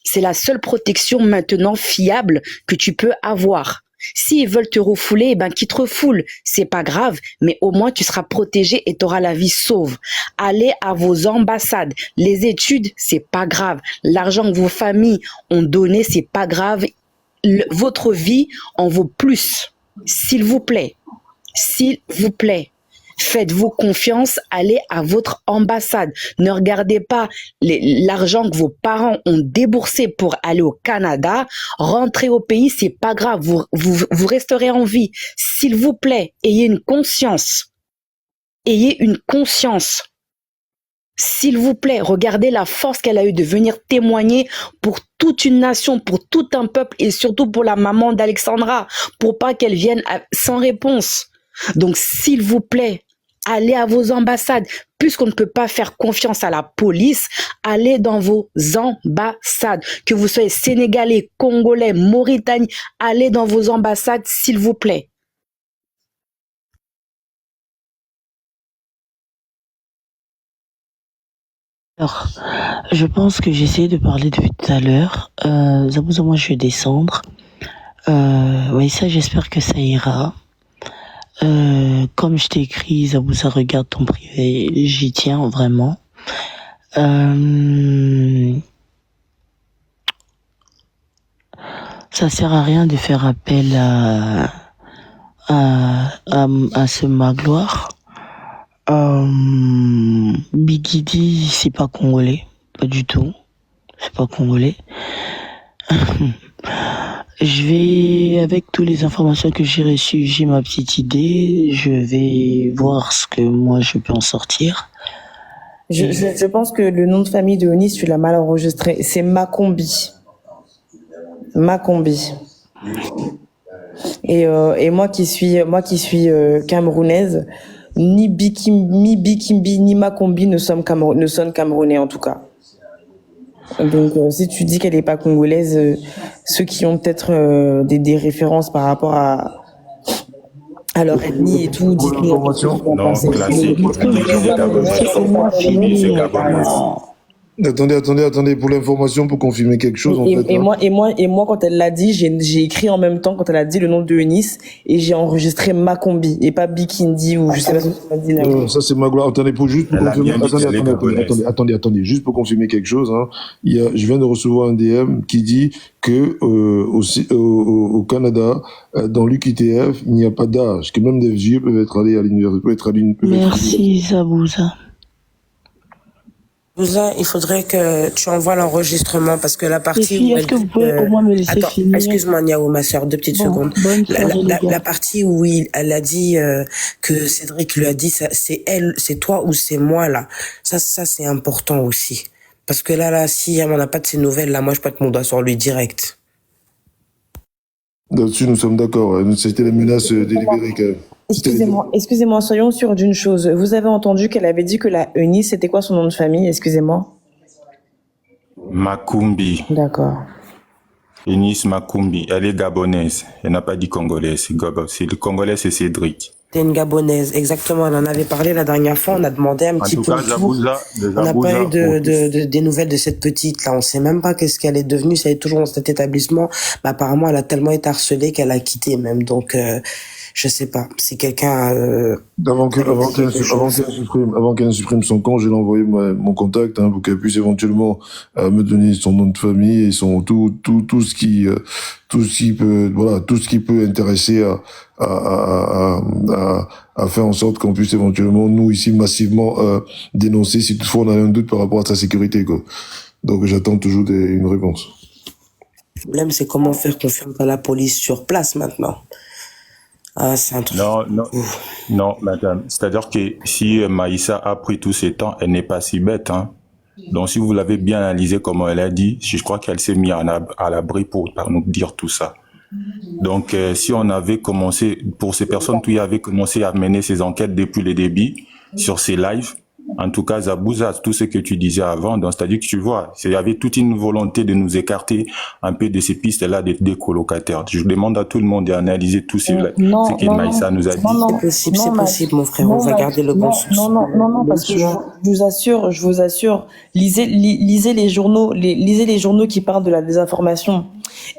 Speaker 9: C'est la seule protection maintenant fiable que tu peux avoir. S'ils veulent te refouler, qu'ils te refoulent. C'est pas grave, mais au moins tu seras protégé et tu auras la vie sauve. Allez à vos ambassades. Les études, c'est pas grave. L'argent que vos familles ont donné, c'est pas grave. Votre vie en vaut plus. S'il vous plaît, faites-vous confiance, allez à votre ambassade. Ne regardez pas l'argent que vos parents ont déboursé pour aller au Canada. Rentrez au pays, c'est pas grave, vous resterez en vie. S'il vous plaît, ayez une conscience. Ayez une conscience. S'il vous plaît, regardez la force qu'elle a eue de venir témoigner pour toute une nation, pour tout un peuple et surtout pour la maman d'Alexandra, pour pas qu'elle vienne sans réponse. Donc, s'il vous plaît, allez à vos ambassades. Puisqu'on ne peut pas faire confiance à la police, allez dans vos ambassades. Que vous soyez sénégalais, congolais, mauritaniens, allez dans vos ambassades, s'il vous plaît.
Speaker 6: Alors, je pense que j'ai essayé de parler depuis tout à l'heure. Zabouza, moi, je vais descendre. Oui, ça, j'espère que ça ira. Comme je t'ai écrit, Zabouza, regarde ton privé. J'y tiens vraiment. Ça sert à rien de faire appel à ce magloire. Bigidi, c'est pas congolais, pas du tout, c'est pas congolais. Je vais, avec toutes les informations que j'ai reçues, j'ai ma petite idée, je vais voir ce que moi je peux en sortir.
Speaker 4: Je pense que le nom de famille de Onis, tu l'as mal enregistré, c'est Makombi. Makombi. Et moi qui suis camerounaise, ni Bikimbi, ni Makombi ne sont camerounais en tout cas. Donc si tu dis qu'elle n'est pas congolaise, ceux qui ont peut-être des références par rapport à leur ethnie et tout, dites-nous.
Speaker 8: Non, classique.
Speaker 7: Attendez, pour l'information, pour confirmer quelque chose,
Speaker 4: Et moi, quand elle l'a dit, j'ai écrit en même temps, quand elle a dit le nom de Eunice, et j'ai enregistré Makombi, et pas Bikindi, ou je sais pas ce que tu m'as dit.
Speaker 7: Non, ça c'est Magloire. Attendez, juste pour confirmer. Attendez, juste pour confirmer quelque chose, hein. Je viens de recevoir un DM qui dit que, au Canada, dans l'UQTF, il n'y a pas d'âge, que même des vieux peuvent être allés à l'université,
Speaker 6: Merci, Zabouza.
Speaker 2: Ouza, il faudrait que tu envoies l'enregistrement parce que la
Speaker 6: Les
Speaker 2: partie
Speaker 6: filles,
Speaker 2: où
Speaker 6: est-ce
Speaker 2: elle
Speaker 6: que vous
Speaker 2: dit
Speaker 6: pouvez au moins me laisser
Speaker 2: Attends,
Speaker 6: finir?
Speaker 2: excuse-moi Niao, ma soeur, 2 petites
Speaker 6: Bon,
Speaker 2: secondes.
Speaker 6: bonne
Speaker 2: La,
Speaker 6: soirée, les
Speaker 2: la
Speaker 6: gars.
Speaker 2: partie où elle a dit que Cédric lui a dit ça, c'est elle, c'est toi ou c'est moi là. Ça c'est important aussi. Parce que là, si elle n'a pas de ses nouvelles, là, moi je peux mettre mon doigt sur lui direct.
Speaker 7: Là-dessus, nous sommes d'accord. C'était la menace délibérée quand même.
Speaker 4: Excusez-moi, soyons sûrs d'une chose. Vous avez entendu qu'elle avait dit que la Eunice, c'était quoi son nom de famille? Excusez-moi.
Speaker 8: Makumbi,
Speaker 4: D'accord.
Speaker 8: Eunice Makumbi, elle est gabonaise. Elle n'a pas dit congolaise. C'est le congolais, c'est Cédric.
Speaker 2: C'est une gabonaise, exactement. On en avait parlé la dernière fois. On a demandé un petit
Speaker 8: tout
Speaker 2: peu
Speaker 8: cas,
Speaker 2: le tour. On n'a pas eu des nouvelles de cette petite là. On sait même pas qu'est-ce qu'elle est devenue. Si elle est toujours dans cet établissement. Mais apparemment, elle a tellement été harcelée qu'elle a quitté même. Donc, je sais pas. Si quelqu'un
Speaker 7: avant qu'elle supprime son compte, je vais l'envoyer mon contact pour qu'elle puisse éventuellement me donner son nom de famille et son tout ce qui peut intéresser à faire en sorte qu'on puisse éventuellement nous ici massivement dénoncer si toutefois on a un doute par rapport à sa sécurité quoi. Donc j'attends toujours une réponse.
Speaker 2: Le problème, c'est comment faire confiance à la police sur place maintenant. Ah, c'est un truc.
Speaker 8: Non, madame. C'est-à-dire que si Maïssa a pris tout ce temps, elle n'est pas si bête, hein. Donc, si vous l'avez bien analysé, comme elle a dit, je crois qu'elle s'est mise à l'abri pour nous dire tout ça. Donc, si on avait commencé, pour ces personnes qui avaient commencé à mener ces enquêtes depuis le début, sur ces lives, en tout cas, Zabouza, tout ce que tu disais avant, donc c'est-à-dire que tu vois, il y avait toute une volonté de nous écarter un peu de ces pistes-là des colocataires. Je demande à tout le monde d'analyser tout ce que Maïssa nous a dit.
Speaker 2: C'est possible, mon frère. On va garder le bon sens.
Speaker 4: Non, parce que je vous assure, lisez les journaux, lisez les journaux qui parlent de la désinformation.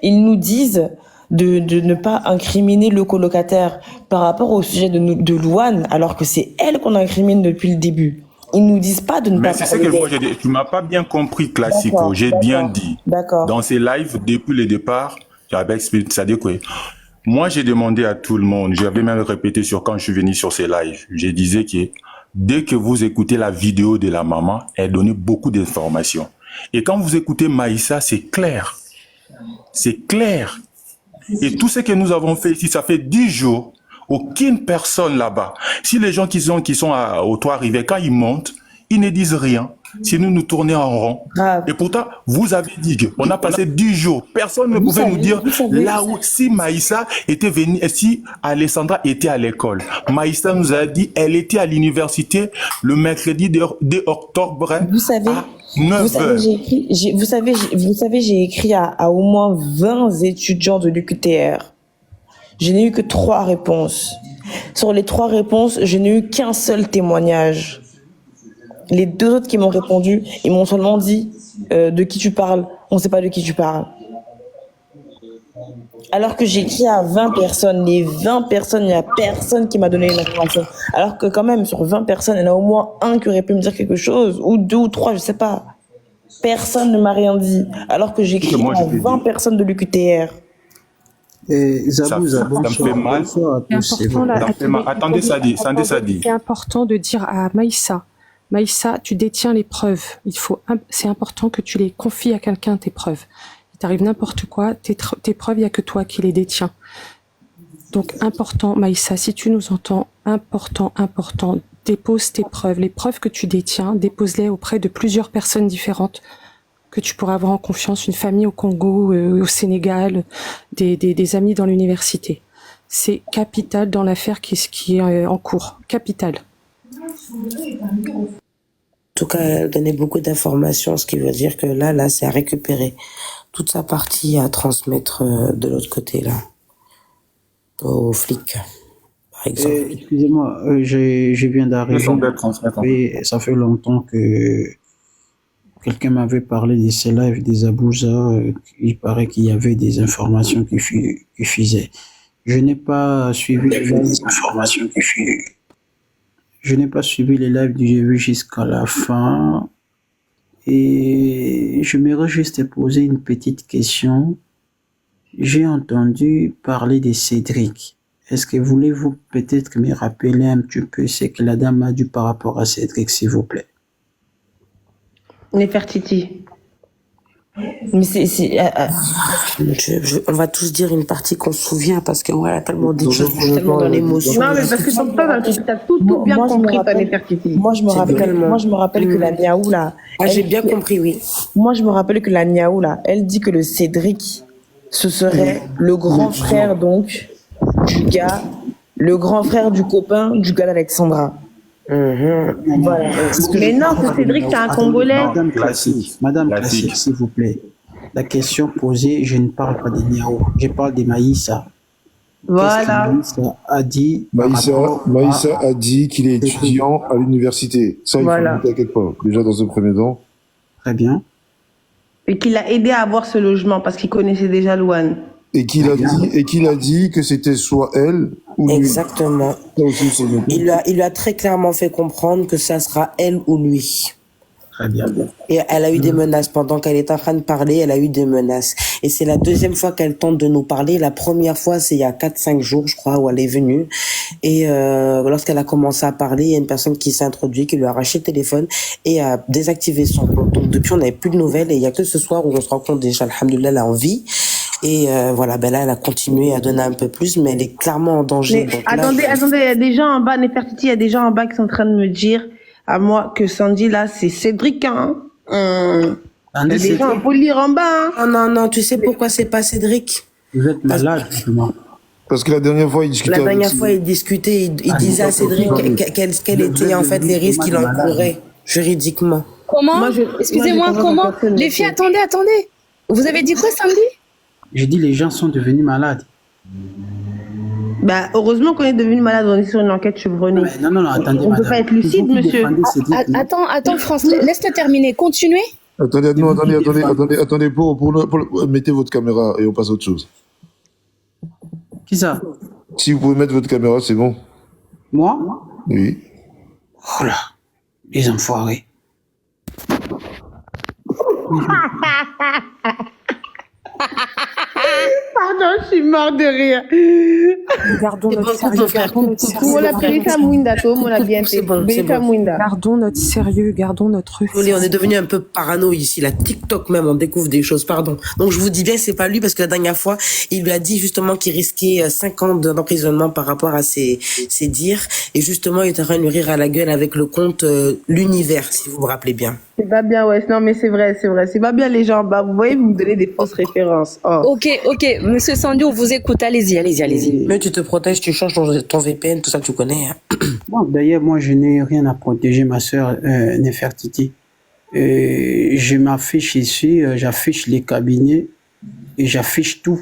Speaker 4: Ils nous disent de ne pas incriminer le colocataire par rapport au sujet de Louane, alors que c'est elle qu'on incrimine depuis le début. Ils nous disent pas de ne pas.
Speaker 8: Mais c'est ce que moi j'ai dit. Tu m'as pas bien compris, Classico. J'ai bien dit.
Speaker 4: D'accord.
Speaker 8: Dans ces lives, depuis le départ, j'avais expliqué, c'est-à-dire que moi j'ai demandé à tout le monde, j'avais même répété quand je suis venu sur ces lives, je disais que dès que vous écoutez la vidéo de la maman, elle donnait beaucoup d'informations. Et quand vous écoutez Maïssa, c'est clair. C'est clair. Et tout ce que nous avons fait ici, ça fait 10 jours. Aucune personne là-bas. Si les gens qui sont au toit arrivé, quand ils montent, ils ne disent rien. Si nous tournons en rond. Et pourtant, vous avez dit qu'on a passé 10 jours. Personne ne pouvait nous dire là où, si Maïssa était venue, si Alessandra était à l'école. Maïssa nous a dit, elle était à l'université le mercredi de octobre.
Speaker 4: Vous savez,
Speaker 8: à 9 heures.
Speaker 4: Vous savez, j'ai écrit à au moins 20 étudiants de l'UQTR. Je n'ai eu que 3 réponses. Sur les 3 réponses, je n'ai eu qu'un seul témoignage. Les 2 autres qui m'ont répondu, ils m'ont seulement dit de qui tu parles. On ne sait pas de qui tu parles. Alors que j'ai écrit à 20 personnes, les 20 personnes, il n'y a personne qui m'a donné une information. Alors que quand même, sur 20 personnes, il y en a au moins un qui aurait pu me dire quelque chose, ou 2 ou 3, je ne sais pas. Personne ne m'a rien dit. Alors que j'ai écrit à 20 personnes de l'UQTR.
Speaker 8: Ça me fait mal. Attendez, ça dit.
Speaker 10: C'est important de dire à Maïssa, tu détiens les preuves. C'est important que tu les confies à quelqu'un, tes preuves. Il t'arrive n'importe quoi, tes preuves, il n'y a que toi qui les détiens. Donc, important, Maïssa, si tu nous entends, important, dépose tes preuves. Les preuves que tu détiens, dépose-les auprès de plusieurs personnes différentes que tu pourras avoir en confiance, une famille au Congo, au Sénégal, des amis dans l'université. C'est capital dans l'affaire qui est en cours. Capital.
Speaker 2: En tout cas, elle donnait beaucoup d'informations, ce qui veut dire que là, c'est à récupérer. Toute sa partie à transmettre de l'autre côté, là. Aux flics, par exemple.
Speaker 11: Excusez-moi, je viens d'arriver. Ça fait longtemps que quelqu'un m'avait parlé de ces lives des Zabouza. Il paraît qu'il y avait des informations qui fusaient. Je n'ai pas suivi les lives. Je n'ai pas suivi les lives du GV jusqu'à la fin. Et je m'aimerais juste poser une petite question. J'ai entendu parler de Cédric. Est-ce que voulez-vous peut-être me rappeler un petit peu ce que la dame a dit par rapport à Cédric, s'il vous plaît?
Speaker 5: Nefertiti.
Speaker 2: Mais on va tous dire une partie qu'on se souvient parce qu'on a tellement dit choses, je suis tellement dans l'émotion.
Speaker 5: Non, mais parce que t'as tout bien compris, ta Nefertiti.
Speaker 4: Moi, je me rappelle que la Niaou, là...
Speaker 2: Ah, j'ai bien compris, oui.
Speaker 4: Moi, je me rappelle que la Niaou, là, elle dit que le Cédric, ce serait le grand frère, donc, du gars, le grand frère du copain du gars d'Alexandra.
Speaker 5: Voilà. Mais non, c'est Cédric, c'est un Congolais.
Speaker 11: Madame Classique, s'il vous plaît. La question posée, je ne parle pas de Niao, je parle de Maïssa.
Speaker 5: Voilà.
Speaker 11: Maïssa a dit.
Speaker 7: Maïssa a dit qu'il est étudiant à l'université. Ça, il faut ne t'inquiète pas. Déjà dans un premier temps.
Speaker 11: Très bien.
Speaker 5: Et qu'il a aidé à avoir ce logement parce qu'il connaissait déjà Louane.
Speaker 7: Et qu'il a dit que c'était soit elle ou lui.
Speaker 2: Exactement. Il lui a très clairement fait comprendre que ça sera elle ou lui.
Speaker 11: Très bien.
Speaker 2: Et elle a eu des menaces pendant qu'elle est en train de parler, elle a eu des menaces. Et c'est la deuxième fois qu'elle tente de nous parler. La première fois, c'est il y a 4-5 jours, je crois, où elle est venue. Et lorsqu'elle a commencé à parler, il y a une personne qui s'est introduite, qui lui a arraché le téléphone et a désactivé son compte. Donc depuis, on n'avait plus de nouvelles et il y a que ce soir où on se rend compte déjà, alhamdoulilah, elle est en vie. Et voilà, ben là, elle a continué à donner un peu plus, mais elle est clairement en danger.
Speaker 5: Mais
Speaker 2: donc
Speaker 5: attendez, il y a des gens en bas, Nefertiti, il y a des gens en bas qui sont en train de me dire à moi que Sandy, là, c'est Cédric, hein. Il y a des gens, faut le lire en bas, hein.
Speaker 2: Non, tu sais pourquoi c'est pas Cédric?
Speaker 11: Vous êtes malade, justement.
Speaker 7: Parce que la dernière fois, il discutait.
Speaker 2: Il disait à Cédric quels étaient en fait les risques qu'il encourait juridiquement.
Speaker 9: Comment? Excusez-moi, comment? Les filles, attendez. Vous avez dit quoi, Sandy?
Speaker 11: J'ai dit les gens sont devenus malades.
Speaker 5: Bah, heureusement qu'on est devenu malade, on est sur une enquête chevronnée.
Speaker 11: Non, attendez,
Speaker 5: on ne peut pas être lucide, monsieur.
Speaker 9: Attends, France, laisse-le terminer. Continuez.
Speaker 7: Attendez, mettez votre caméra et on passe à autre chose.
Speaker 11: Qui ça?
Speaker 7: Si vous pouvez mettre votre caméra, c'est bon.
Speaker 11: Moi?
Speaker 7: Oui.
Speaker 11: Oh là, les enfoirés.
Speaker 5: Pardon, je suis mort de rire.
Speaker 10: Gardons notre sérieux. Gardons notre sérieux, gardons notre...
Speaker 2: On est devenu un peu parano ici, la TikTok même, on découvre des choses, pardon. Donc je vous dis bien, c'est pas lui, parce que la dernière fois, il lui a dit justement qu'il risquait 5 ans d'emprisonnement par rapport à ses dires, et justement, il était en train de lui rire à la gueule avec le compte L'Univers, si vous vous rappelez bien.
Speaker 5: C'est pas bien, ouais. Non, mais c'est vrai. C'est pas bien, les gens. Bah, vous voyez, vous me donnez des fausses références. Oh.
Speaker 9: Ok. Monsieur Sandy, on vous écoute. Allez-y.
Speaker 2: Mais tu te protèges, tu changes ton VPN, tout ça, tu connais. Hein.
Speaker 11: Bon, d'ailleurs, moi, je n'ai rien à protéger ma sœur Nefertiti. Je m'affiche ici, j'affiche les cabinets et j'affiche tout.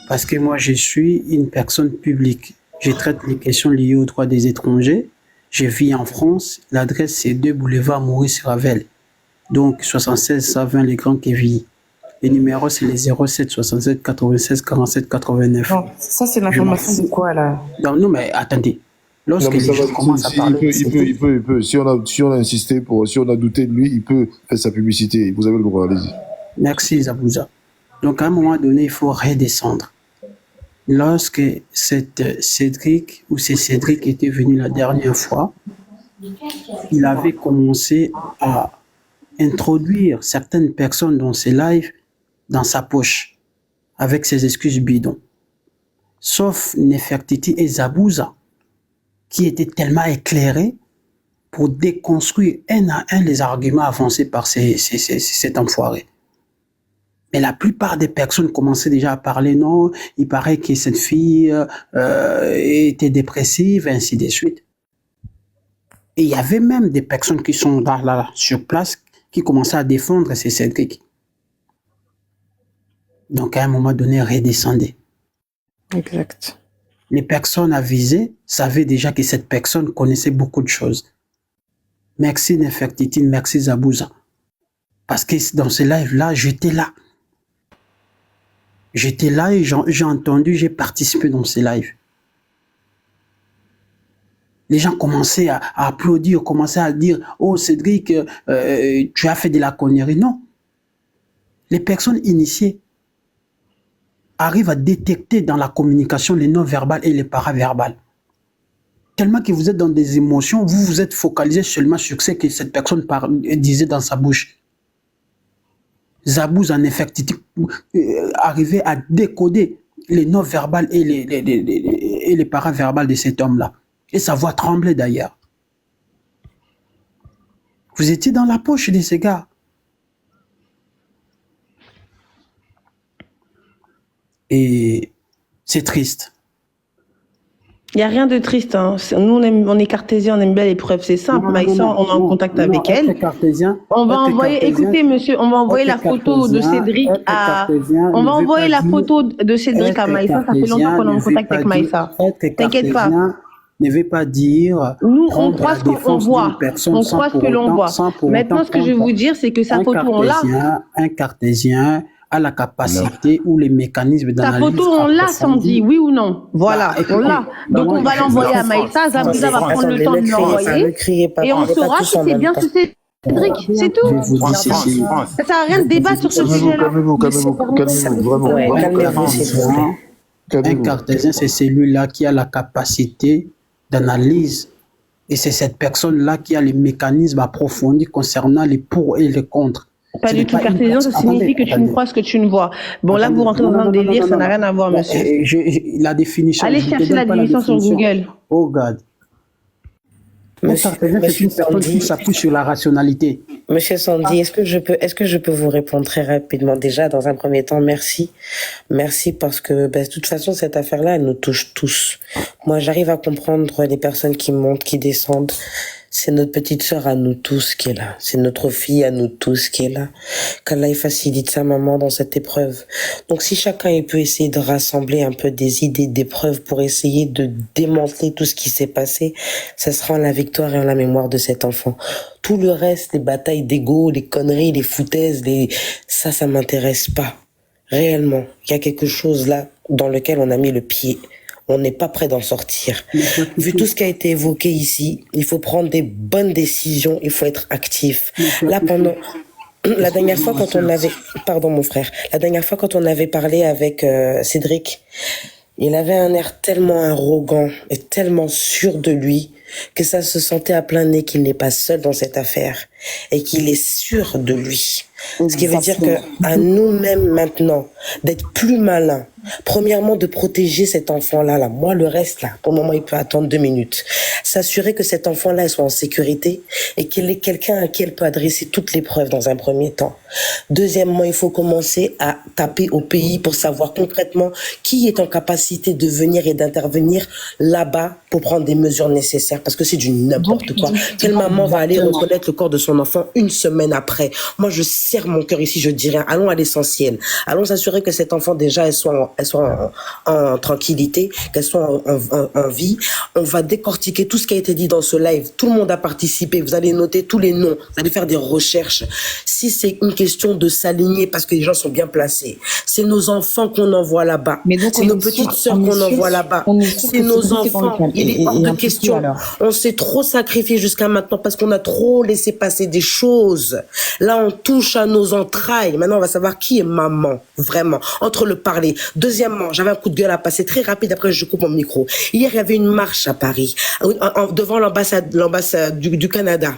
Speaker 11: Parce que moi, je suis une personne publique. Je traite les questions liées aux droits des étrangers. Je vis en France. L'adresse, c'est 2 boulevard Maurice Ravel. Donc, 76 120 Les Grands Quevilly. Les numéros, c'est les 07 67 96 47 89.
Speaker 4: Non, ça, c'est l'information de quoi, là?
Speaker 11: Non, mais attendez. Lorsque les gens commencent à parler...
Speaker 7: Il peut. Si on a insisté, si on a douté de lui, il peut faire sa publicité. Vous avez le droit, allez-y.
Speaker 11: Merci, Zabouza. Donc, à un moment donné, il faut redescendre. Lorsque c'est Cédric était venu la dernière fois, il avait commencé à introduire certaines personnes dans ses lives dans sa poche avec ses excuses bidons. Sauf Nefertiti et Zabouza qui étaient tellement éclairés pour déconstruire un à un les arguments avancés par cet enfoiré. Mais la plupart des personnes commençaient déjà à parler, non, il paraît que cette fille était dépressive, ainsi de suite. Et il y avait même des personnes qui sont là sur place qui commençaient à défendre ces Cédric. Donc à un moment donné, redescendez.
Speaker 10: Exact.
Speaker 11: Les personnes avisées savaient déjà que cette personne connaissait beaucoup de choses. Merci Nefertiti, merci Zabouza. Parce que dans ce live-là, j'étais là. J'étais là et j'ai entendu, j'ai participé dans ces lives. Les gens commençaient à applaudir, commençaient à dire « Oh Cédric, tu as fait de la connerie. » Non. Les personnes initiées arrivent à détecter dans la communication les non-verbales et les paraverbales. Tellement que vous êtes dans des émotions, vous êtes focalisé seulement sur ce que cette personne disait dans sa bouche. Zabouza, en effet, arrivait à décoder les non-verbales et les paraverbales de cet homme-là. Et sa voix tremblait d'ailleurs. Vous étiez dans la poche de ces gars. Et c'est triste.
Speaker 5: Il n'y a rien de triste. Hein. Nous, on est cartésiens, on aime bien les preuves. C'est simple. Maïssa, on est en contact avec elle. On va envoyer, écoutez, monsieur, on va envoyer la photo de Cédric à. On va envoyer la photo de Cédric à Maïssa. Ça fait longtemps qu'on est en contact avec Maïssa. T'inquiète pas.
Speaker 11: Ne veut pas dire.
Speaker 5: Nous, on croit ce qu'on voit. On croit ce que l'on voit. Maintenant, ce que je vais vous dire, c'est que sa photo, on l'a.
Speaker 11: Un cartésien a la capacité ou les mécanismes d'analyse.
Speaker 5: Sa photo, on l'a, Sandy, oui ou non? Voilà, on l'a. Donc, on va l'envoyer à Maïssa. Zabouza va prendre le temps de l'envoyer. Et on saura si c'est bien ce Cédric. C'est tout. Ça sert à rien de débattre sur ce sujet-là.
Speaker 7: Calmez-vous, vraiment.
Speaker 11: Un cartésien, c'est celui-là qui a la capacité d'analyse. Et c'est cette personne-là qui a les mécanismes approfondis concernant les pour et les contre.
Speaker 5: Pas du tout cartésien, ça signifie que tu ne crois ce que tu ne vois. Bon, là, vous rentrez dans un délire, ça n'a rien à voir, monsieur.
Speaker 11: La définition.
Speaker 5: Allez chercher la définition sur Google.
Speaker 11: Oh, God.
Speaker 2: Monsieur
Speaker 11: Sandy, ça pousse sur la rationalité.
Speaker 2: Monsieur Sandy, est-ce que je peux vous répondre très rapidement? Déjà, dans un premier temps, merci. Merci parce que, de toute façon, cette affaire-là, elle nous touche tous. Moi, j'arrive à comprendre les personnes qui montent, qui descendent. C'est notre petite sœur à nous tous qui est là. C'est notre fille à nous tous qui est là. Qu'Allah facilite sa maman dans cette épreuve. Donc si chacun il peut essayer de rassembler un peu des idées, des preuves pour essayer de démanteler tout ce qui s'est passé, ça sera en la victoire et en la mémoire de cet enfant. Tout le reste, les batailles d'ego, les conneries, les foutaises, ça m'intéresse pas. Réellement, il y a quelque chose là dans lequel on a mis le pied. On n'est pas prêt d'en sortir. Vu tout ce qui a été évoqué ici, il faut prendre des bonnes décisions, il faut être actif. Là, la dernière fois quand on avait, pardon mon frère, la dernière fois quand on avait parlé avec Cédric, il avait un air tellement arrogant et tellement sûr de lui que ça se sentait à plein nez qu'il n'est pas seul dans cette affaire et qu'il est sûr de lui. Ce qui veut dire que à nous-mêmes maintenant d'être plus malins. Premièrement, de protéger cet enfant-là. Moi, le reste, là, pour le moment, il peut attendre 2 minutes. S'assurer que cet enfant-là soit en sécurité et qu'il ait quelqu'un à qui elle peut adresser toutes les preuves dans un premier temps. Deuxièmement, il faut commencer à taper au pays pour savoir concrètement qui est en capacité de venir et d'intervenir là-bas pour prendre des mesures nécessaires. Parce que c'est du n'importe quoi. Quelle maman va aller reconnaître le corps de son enfant 1 semaine après? Moi, je serre mon cœur ici, je dirais, allons à l'essentiel. Allons s'assurer que cet enfant, déjà, elle soit en tranquillité, qu'elle soit en vie. On va décortiquer tout ce qui a été dit dans ce live. Tout le monde a participé. Vous allez noter tous les noms. Vous allez faire des recherches. Si c'est une question de s'aligner parce que les gens sont bien placés, c'est nos enfants qu'on envoie là-bas. C'est nos petites sœurs qu'on envoie là-bas. C'est nos enfants. Il est hors de question. On s'est trop sacrifié jusqu'à maintenant parce qu'on a trop laissé passer des choses. Là, on touche à nos entrailles. Maintenant, on va savoir qui est maman. Vraiment. Entre le parler. Deuxièmement, j'avais un coup de gueule à passer très rapide, après je coupe mon micro. Hier, il y avait une marche à Paris, devant l'ambassade du Canada.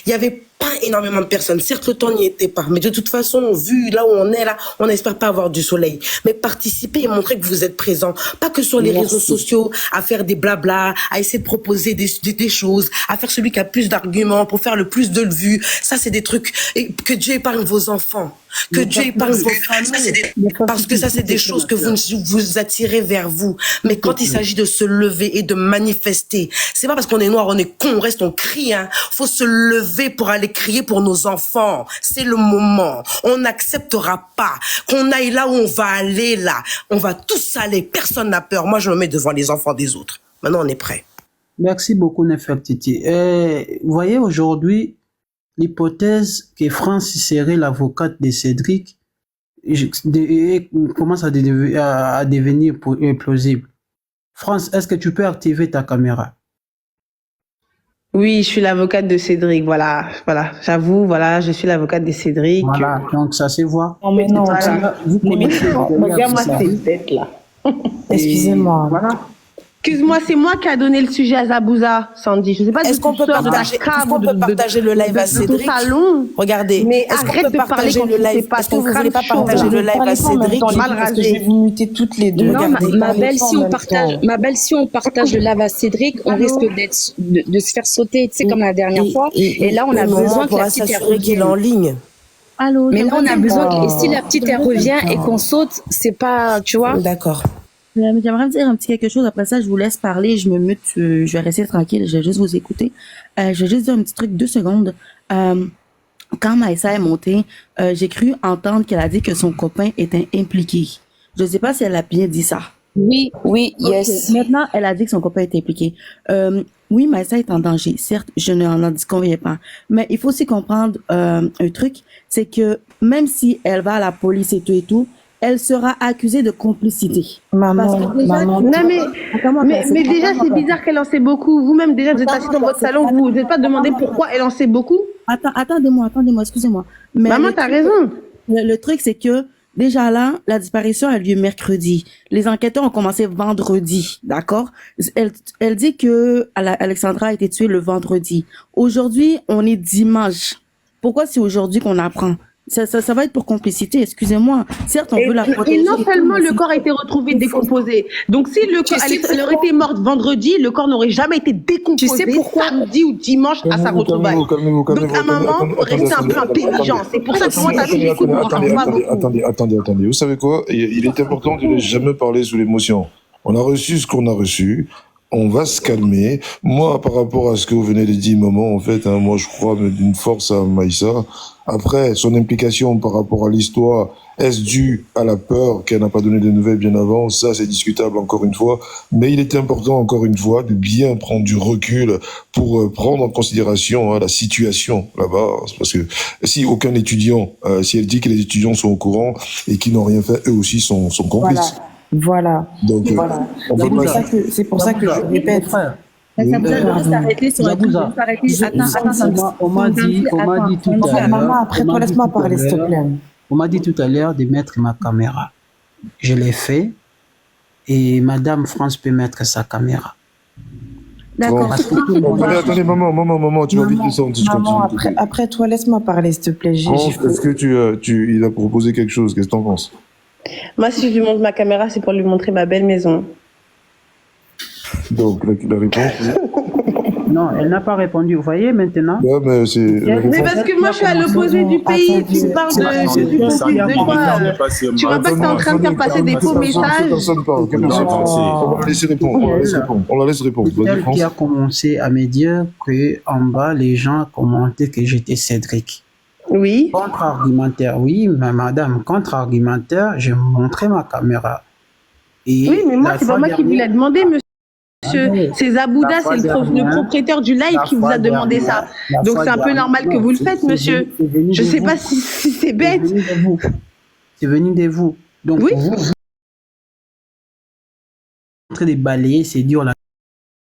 Speaker 2: Il y avait pas énormément de personnes. Certes, le temps n'y était pas. Mais de toute façon, vu là où on est là, on n'espère pas avoir du soleil. Mais participez et montrez que vous êtes présents. Pas que sur les réseaux sociaux, à faire des blabla, à essayer de proposer des choses, à faire celui qui a plus d'arguments pour faire le plus de vues. Ça, c'est des trucs. Et que Dieu épargne vos enfants. Que Dieu épargne vos familles. Parce que ça, c'est des choses que vous attirez vers vous. Mais quand il s'agit de se lever et de manifester, c'est pas parce qu'on est noir, on est con, on reste, on crie, hein. Faut se lever pour aller crier pour nos enfants. C'est le moment. On n'acceptera pas qu'on aille là où on va aller là. On va tous aller. Personne n'a peur. Moi, je me mets devant les enfants des autres. Maintenant, on est prêt.
Speaker 11: Merci beaucoup, Nefertiti. Vous voyez, aujourd'hui, l'hypothèse que France serait l'avocate de Cédric commence à devenir plausible. France, est-ce que tu peux activer ta caméra?
Speaker 5: Oui, je suis l'avocate de Cédric, voilà, j'avoue, je suis l'avocate de Cédric.
Speaker 11: Voilà, donc ça se voit.
Speaker 9: Non, mais non,
Speaker 5: regarde-moi cette tête là.
Speaker 9: Excusez-moi.
Speaker 11: Voilà.
Speaker 5: Excuse-moi, c'est moi qui a donné le sujet à Zabouza, Sandy. Je sais pas
Speaker 2: Est-ce qu'on peut partager le live à Cédric? Regardez.
Speaker 5: Mais
Speaker 2: est-ce qu'on
Speaker 5: arrête
Speaker 2: peut
Speaker 5: de parler
Speaker 2: partager
Speaker 5: quand
Speaker 2: le
Speaker 5: tu sais
Speaker 2: live?
Speaker 5: pas
Speaker 2: Est-ce que
Speaker 5: ton
Speaker 2: vous voulez pas
Speaker 5: crâne
Speaker 2: partager
Speaker 5: chaud,
Speaker 2: le live à Cédric?
Speaker 5: mal rasé.
Speaker 4: Je vais vous muter toutes les deux.
Speaker 9: Non,
Speaker 4: Regardez,
Speaker 9: ma
Speaker 4: parlez
Speaker 9: belle,
Speaker 4: pas
Speaker 9: si
Speaker 4: en
Speaker 9: on
Speaker 4: même
Speaker 9: partage,
Speaker 4: temps.
Speaker 9: ma belle, si on partage le live à Cédric, on risque de se faire sauter, tu sais, comme la dernière fois. Et là, on a besoin que la petite elle
Speaker 2: s'assurer qu'il est en
Speaker 9: revienne.
Speaker 2: ligne.
Speaker 5: Allô,
Speaker 9: Mais là, on a besoin que, et si la
Speaker 4: Oh.
Speaker 9: petite elle revient et qu'on saute, c'est pas, tu vois.
Speaker 2: D'accord.
Speaker 12: J'aimerais me dire un petit quelque chose. Après ça, je vous laisse parler. Je me mute. Je vais rester tranquille. Je vais juste vous écouter. Je vais juste dire un petit truc, 2 secondes. Quand Maïssa est montée, j'ai cru entendre qu'elle a dit que son copain était impliqué. Je ne sais pas si elle a bien dit ça.
Speaker 9: Oui, yes.
Speaker 12: Maintenant, elle a dit que son copain était impliqué. Oui, Maïssa est en danger. Certes, je n'en disconviens pas. Mais il faut aussi comprendre un truc, c'est que même si elle va à la police et tout, elle sera accusée de complicité.
Speaker 4: Maman,
Speaker 5: Non, mais déjà, c'est bizarre qu'elle en sait beaucoup. Vous-même, déjà, vous êtes assis dans votre salon, vous n'êtes pas demandé pourquoi elle en sait beaucoup.
Speaker 12: Attendez-moi, excusez-moi. Mais
Speaker 5: Maman, t'as raison.
Speaker 12: Le truc, c'est que déjà là, la disparition a lieu mercredi. Les enquêteurs ont commencé vendredi, d'accord? Elle dit que Alexandra a été tuée le vendredi. Aujourd'hui, on est dimanche. Pourquoi c'est aujourd'hui qu'on apprend? Ça va être pour complicité, excusez-moi. Certes, on veut la protéger.
Speaker 5: Et non seulement le corps a été retrouvé décomposé. Donc, si le corps, elle aurait été morte vendredi, le corps n'aurait jamais été décomposé.
Speaker 9: Tu sais pourquoi?
Speaker 5: Samedi ou dimanche à sa retrouvaille.
Speaker 7: Calmez-vous.
Speaker 5: Donc, ta maman, reste un peu intelligent. C'est pour ça que moi, t'as fait des coups
Speaker 7: Attendez. Vous savez quoi? Il est important de ne jamais parler sous l'émotion. On a reçu ce qu'on a reçu. On va se calmer. Moi, par rapport à ce que vous venez de dire, maman, en fait, moi, je crois d'une force à Maïssa. Après, son implication par rapport à l'histoire, est-ce dû à la peur qu'elle n'a pas donné de nouvelles bien avant? Ça, c'est discutable, encore une fois. Mais il est important, encore une fois, de bien prendre du recul pour prendre en considération la situation là-bas. Parce que si aucun étudiant, si elle dit que les étudiants sont au courant et qu'ils n'ont rien fait, eux aussi sont complices.
Speaker 4: Voilà.
Speaker 7: Donc,
Speaker 4: c'est pour ça que je répète.
Speaker 11: On m'a dit tout à l'heure.
Speaker 4: Maman, après toi, laisse-moi parler, s'il te plaît.
Speaker 11: On m'a dit tout à l'heure de mettre ma caméra. Je l'ai fait. Et Madame France peut mettre sa caméra.
Speaker 12: D'accord.
Speaker 7: Attendez, maman, tu vas vite descendre si je
Speaker 4: Maman,
Speaker 7: continue.
Speaker 4: après toi, laisse-moi parler, s'il te plaît.
Speaker 7: Est-ce que il a proposé quelque chose? Qu'est-ce que t'en penses?
Speaker 5: Moi, si je lui montre ma caméra, c'est pour lui montrer ma belle maison.
Speaker 7: Donc, la réponse
Speaker 11: Non, elle n'a pas répondu. Vous voyez maintenant?
Speaker 7: Ouais, mais c'est.
Speaker 5: Mais parce que moi, je suis à l'opposé du pays. Tu me parles de quoi? Tu vois pas que t'es en train de faire passer des faux messages?
Speaker 7: Personne parle. On va la laisser répondre.
Speaker 11: Celle qui a commencé à me dire qu'en bas, les gens commentaient que j'étais Cédric.
Speaker 5: Oui.
Speaker 11: Contre-argumentaire, oui, mais madame, contre-argumentaire, j'ai montré ma caméra. Et
Speaker 5: oui, mais moi, c'est pas moi qui vous l'ai demandé, monsieur. C'est Zabouda, c'est le propriétaire du live qui vous a demandé ça. Donc, c'est un peu normal que vous le faites, monsieur. Je sais pas si c'est bête.
Speaker 11: C'est venu de vous. Donc,
Speaker 5: oui.
Speaker 11: vous en train de balayer, c'est dur là.